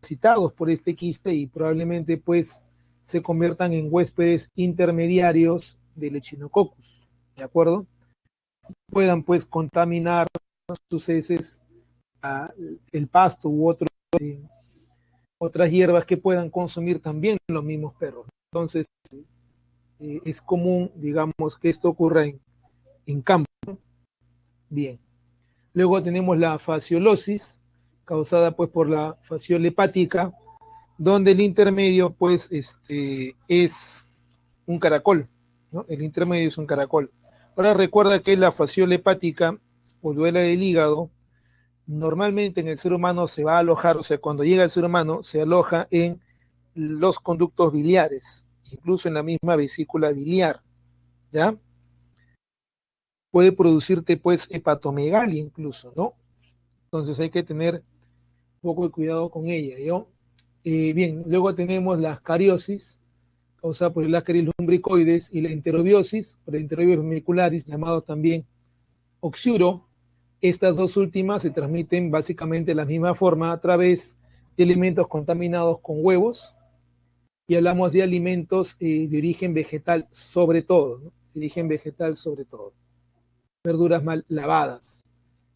citados por este quiste y probablemente pues se conviertan en huéspedes intermediarios del Echinococcus, ¿de acuerdo? Puedan pues contaminar sus heces a el pasto u otras hierbas que puedan consumir también los mismos perros. Entonces, es común, digamos, que esto ocurra en campo. Bien. Luego tenemos la fasciolosis, causada pues por la fasciola hepática, donde el intermedio pues es un caracol, ¿no? El intermedio es un caracol. Ahora recuerda que la fasciola hepática o duela del hígado normalmente en el ser humano se va a alojar, o sea, cuando llega al ser humano se aloja en los conductos biliares, incluso en la misma vesícula biliar, ¿ya? Puede producirte pues hepatomegalia incluso, ¿no? Entonces hay que tener un poco de cuidado con ella, ¿yo? Bien, luego tenemos la cariosis, causada por el Ascaris lumbricoides, y la enterobiosis, por el Enterobius vermicularis, llamado también oxiuro. Estas dos últimas se transmiten básicamente de la misma forma a través de alimentos contaminados con huevos, y hablamos de alimentos de origen vegetal sobre todo, ¿no? De origen vegetal sobre todo. Verduras mal lavadas.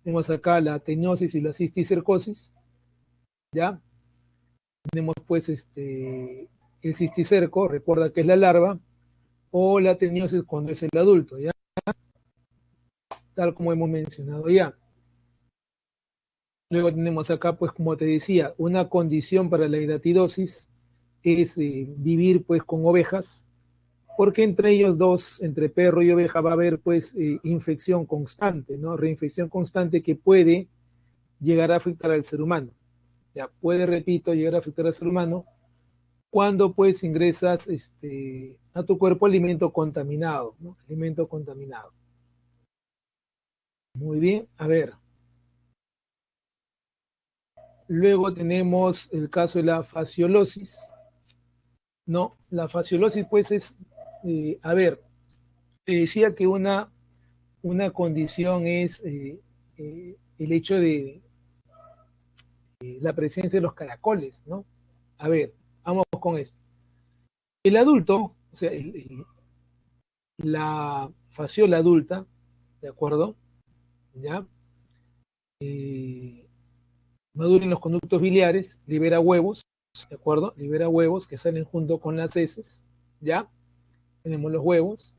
Tenemos acá la teniosis y la cisticercosis, ¿ya? Tenemos pues el cisticerco, recuerda que es la larva, o la teniosis cuando es el adulto, ¿ya? Tal como hemos mencionado ya. Luego tenemos acá, pues como te decía, una condición para la hidatidosis es vivir pues con ovejas, porque entre ellos dos, entre perro y oveja, va a haber pues infección constante, ¿no? Reinfección constante que puede llegar a afectar al ser humano. Ya puede, repito, llegar a afectar al ser humano cuando pues ingresas a tu cuerpo alimento contaminado, ¿no? Alimento contaminado. Muy bien, a ver. Luego tenemos el caso de la fasciolosis, ¿no? La fasciolosis pues es, a ver, te decía que una condición es el hecho de la presencia de los caracoles, ¿no? A ver, vamos con esto. El adulto, o sea, la fasciola adulta, ¿de acuerdo? ¿Ya? Madura en los conductos biliares, libera huevos, ¿de acuerdo? Libera huevos que salen junto con las heces, ¿ya? Tenemos los huevos.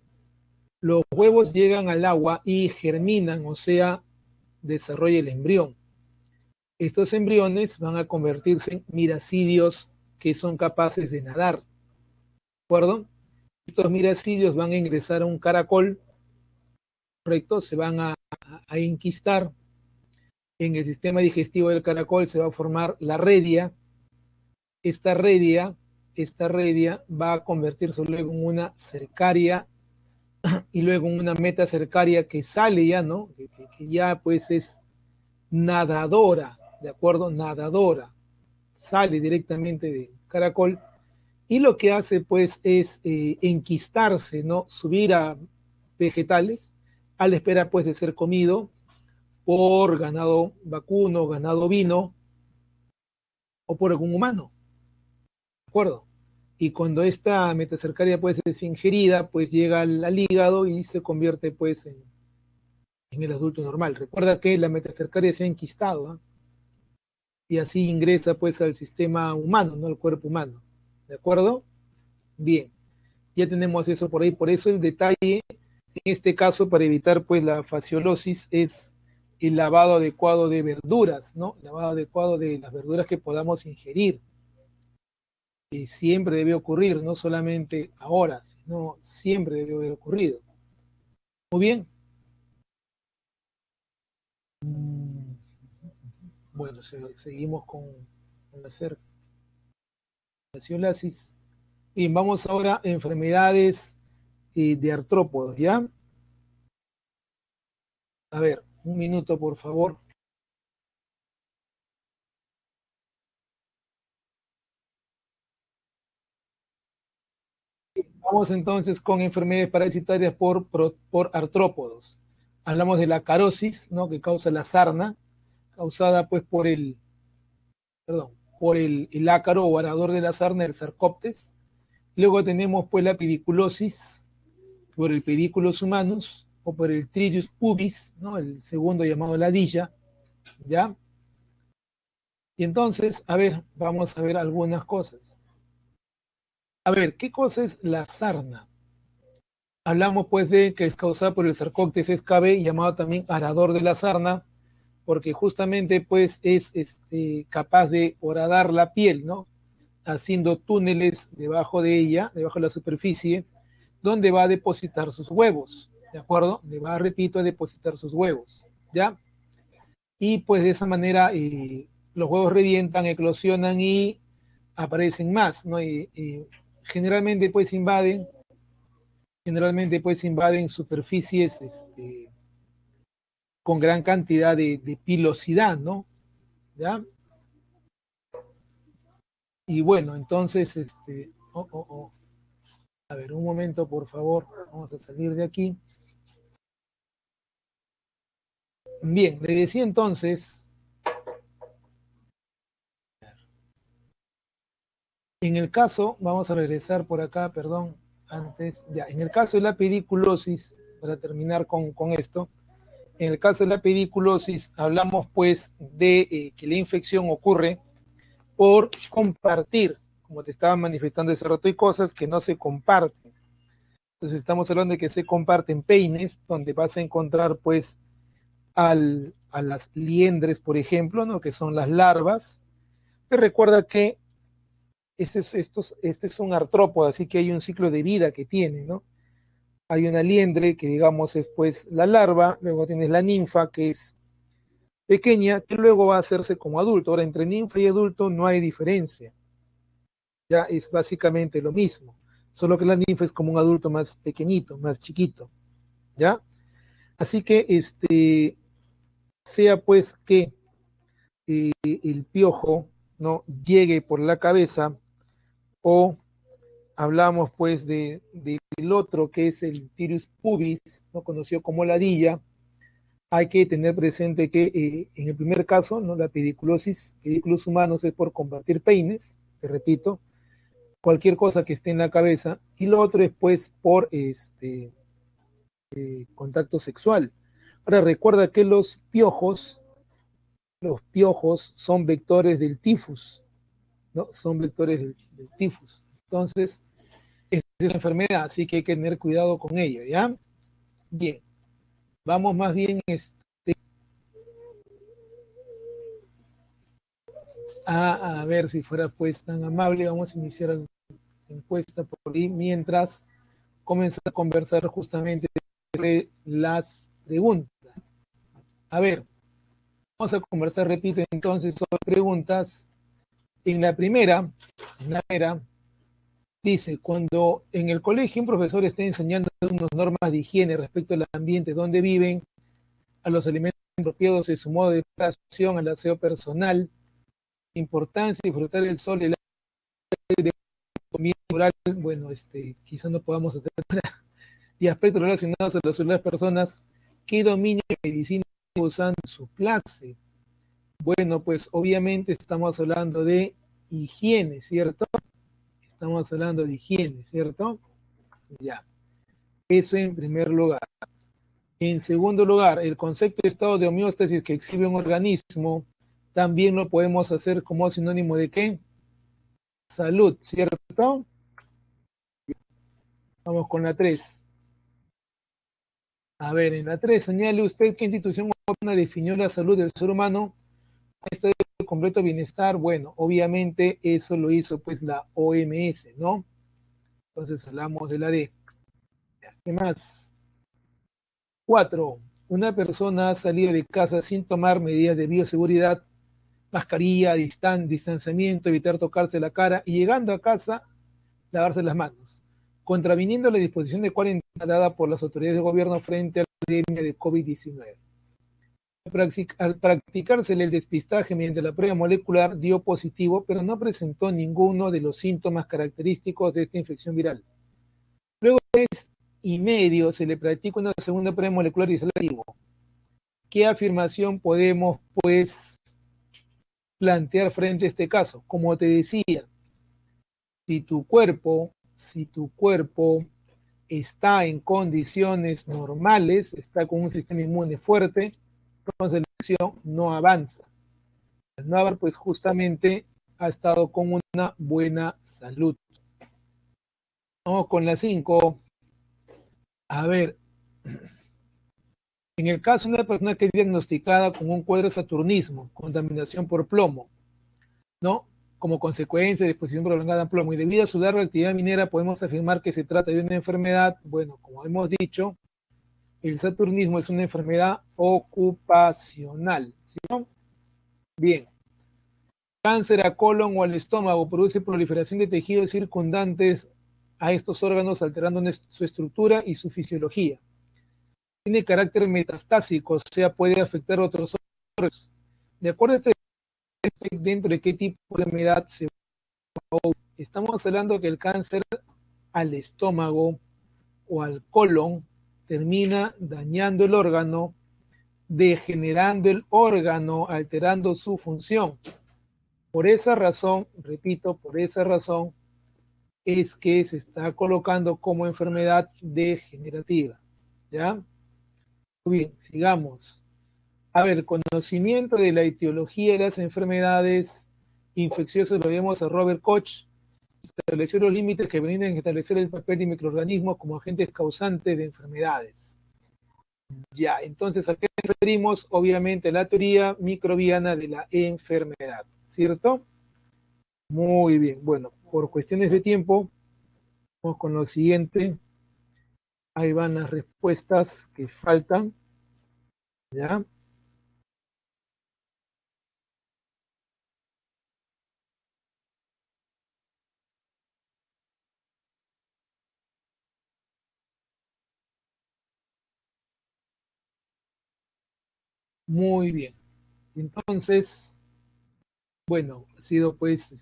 Los huevos llegan al agua y germinan, o sea, desarrolla el embrión. Estos embriones van a convertirse en miracidios que son capaces de nadar, ¿de acuerdo? Estos miracidios van a ingresar a un caracol, ¿correcto? Se van a enquistar. En el sistema digestivo del caracol se va a formar la redia. Esta redia va a convertirse luego en una cercaria y luego en una metacercaria que sale ya, ¿no? Que ya pues es nadadora, ¿de acuerdo? Nadadora. Sale directamente del caracol y lo que hace pues es enquistarse, ¿no? Subir a vegetales a la espera pues de ser comido por ganado vacuno, ganado vino o por algún humano, ¿de acuerdo? Y cuando esta metacercaria pues es ingerida, pues llega al hígado y se convierte pues en el adulto normal. Recuerda que la metacercaria se ha enquistado, ¿eh? Y así ingresa pues al sistema humano, no al cuerpo humano, ¿de acuerdo? Bien, ya tenemos eso por ahí, por eso el detalle en este caso para evitar pues la fasciolosis es el lavado adecuado de verduras, ¿no? Lavado adecuado de las verduras que podamos ingerir. Y siempre debe ocurrir, no solamente ahora, sino siempre debe haber ocurrido. Muy bien. Bueno, seguimos con la fasciolasis. Bien, vamos ahora a enfermedades de artrópodos, ¿ya? A ver, un minuto, por favor. Vamos entonces con enfermedades parasitarias por artrópodos. Hablamos de la carosis, ¿no? Que causa la sarna, causada pues perdón, por el ácaro o arador de la sarna, el Sarcoptes. Luego tenemos pues la pediculosis por el Pediculus humanus o por el Tritius pubis, ¿no? El segundo llamado ladilla, ¿ya? Y entonces, a ver, vamos a ver algunas cosas. A ver, ¿qué cosa es la sarna? Hablamos pues de que es causada por el Sarcoptes escabe, llamado también arador de la sarna, porque justamente pues es capaz de horadar la piel, ¿no? Haciendo túneles debajo de ella, debajo de la superficie, donde va a depositar sus huevos, ¿de acuerdo? Donde va, repito, a depositar sus huevos, ¿ya? Y pues de esa manera los huevos revientan, eclosionan y aparecen más, ¿no? Y generalmente pues invaden superficies con gran cantidad de pilosidad, ¿no? ¿Ya? Y bueno, entonces, oh. A ver, un momento, por favor. Vamos a salir de aquí. Bien, le decía entonces, en el caso, vamos a regresar por acá, perdón, antes, ya, en el caso de la pediculosis, para terminar con esto, en el caso de la pediculosis, hablamos pues de que la infección ocurre por compartir, como te estaba manifestando hace rato, hay cosas que no se comparten. Entonces estamos hablando de que se comparten peines, donde vas a encontrar pues a las liendres, por ejemplo, ¿no? Que son las larvas. Pero recuerda que este es un artrópodo, así que hay un ciclo de vida que tiene, ¿no? Hay una liendre que digamos es pues la larva, luego tienes la ninfa que es pequeña, que luego va a hacerse como adulto. Ahora, entre ninfa y adulto no hay diferencia, ya es básicamente lo mismo, solo que la ninfa es como un adulto más pequeñito, más chiquito, ¿ya? Así que sea pues que el piojo no llegue por la cabeza o hablamos pues del otro que es el Tirus pubis, no conocido como ladilla. Hay que tener presente que en el primer caso, ¿no? La pediculosis, pedículos humanos es por compartir peines, te repito, cualquier cosa que esté en la cabeza, y lo otro es pues por contacto sexual. Ahora recuerda que los piojos son vectores del tifus, ¿no? Son vectores del tifus. Entonces, es una enfermedad, así que hay que tener cuidado con ello, ¿ya? Bien, vamos más bien a ver si fuera pues tan amable, vamos a iniciar la encuesta por ahí, mientras comenzar a conversar justamente sobre las preguntas. A ver, vamos a conversar, repito, entonces sobre preguntas. En la primera, dice, cuando en el colegio un profesor está enseñando unas normas de higiene respecto al ambiente donde viven, a los alimentos apropiados de su modo de preparación, al aseo personal, importancia de disfrutar el sol y el aire, comida natural, bueno, quizás no podamos hacer nada, y aspectos relacionados a la salud de las personas, ¿qué dominio de medicina usan en su clase? Bueno, pues obviamente estamos hablando de higiene, ¿cierto? Estamos hablando de higiene, ¿cierto? Ya, eso en primer lugar. En segundo lugar, el concepto de estado de homeostasis que exhibe un organismo también lo podemos hacer como sinónimo de ¿qué? Salud, ¿cierto? Vamos con la 3. A ver, en la 3, señale usted qué institución humana definió la salud del ser humano, estado de completo bienestar. Bueno, obviamente eso lo hizo pues la OMS, ¿no? Entonces hablamos de la D. ¿Qué más? 4. Una persona ha salido de casa sin tomar medidas de bioseguridad, mascarilla, distanciamiento, evitar tocarse la cara y llegando a casa, lavarse las manos, contraviniendo la disposición de cuarentena dada por las autoridades de gobierno frente a la epidemia de COVID-19. Al practicársele el despistaje mediante la prueba molecular dio positivo, pero no presentó ninguno de los síntomas característicos de esta infección viral. Luego de mes y medio se le practica una segunda prueba molecular y sale negativo. ¿Qué afirmación podemos, pues, plantear frente a este caso? Como te decía, si tu cuerpo está en condiciones normales, está con un sistema inmune fuerte, entonces la infección no avanza. No avanza, pues justamente ha estado con una buena salud. Vamos con la 5. A ver, en el caso de una persona que es diagnosticada con un cuadro de saturnismo, contaminación por plomo, ¿no? Como consecuencia de exposición prolongada a plomo y debido a su larga actividad minera, podemos afirmar que se trata de una enfermedad, bueno, como hemos dicho, el saturnismo es una enfermedad ocupacional, ¿sí? Bien. Cáncer a colon o al estómago produce proliferación de tejidos circundantes a estos órganos, alterando su estructura y su fisiología. Tiene carácter metastásico, o sea, puede afectar a otros órganos. De acuerdo a este dentro de qué tipo de enfermedad se va. Estamos hablando que el cáncer al estómago o al colon, termina dañando el órgano, degenerando el órgano, alterando su función. Por esa razón, repito, por esa razón es que se está colocando como enfermedad degenerativa. ¿Ya? Muy bien, sigamos. A ver, conocimiento de la etiología de las enfermedades infecciosas, lo vemos a Robert Koch, establecer los límites que brindan a establecer el papel de microorganismos como agentes causantes de enfermedades. Ya, entonces, ¿a qué nos referimos? Obviamente, la teoría microbiana de la enfermedad, ¿cierto? Muy bien, bueno, por cuestiones de tiempo, vamos con lo siguiente. Ahí van las respuestas que faltan, ¿ya? Muy bien. Entonces, bueno, ha sido pues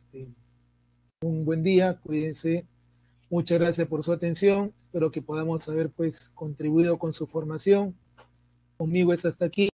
un buen día, cuídense. Muchas gracias por su atención. Espero que podamos haber pues contribuido con su formación. Conmigo es hasta aquí.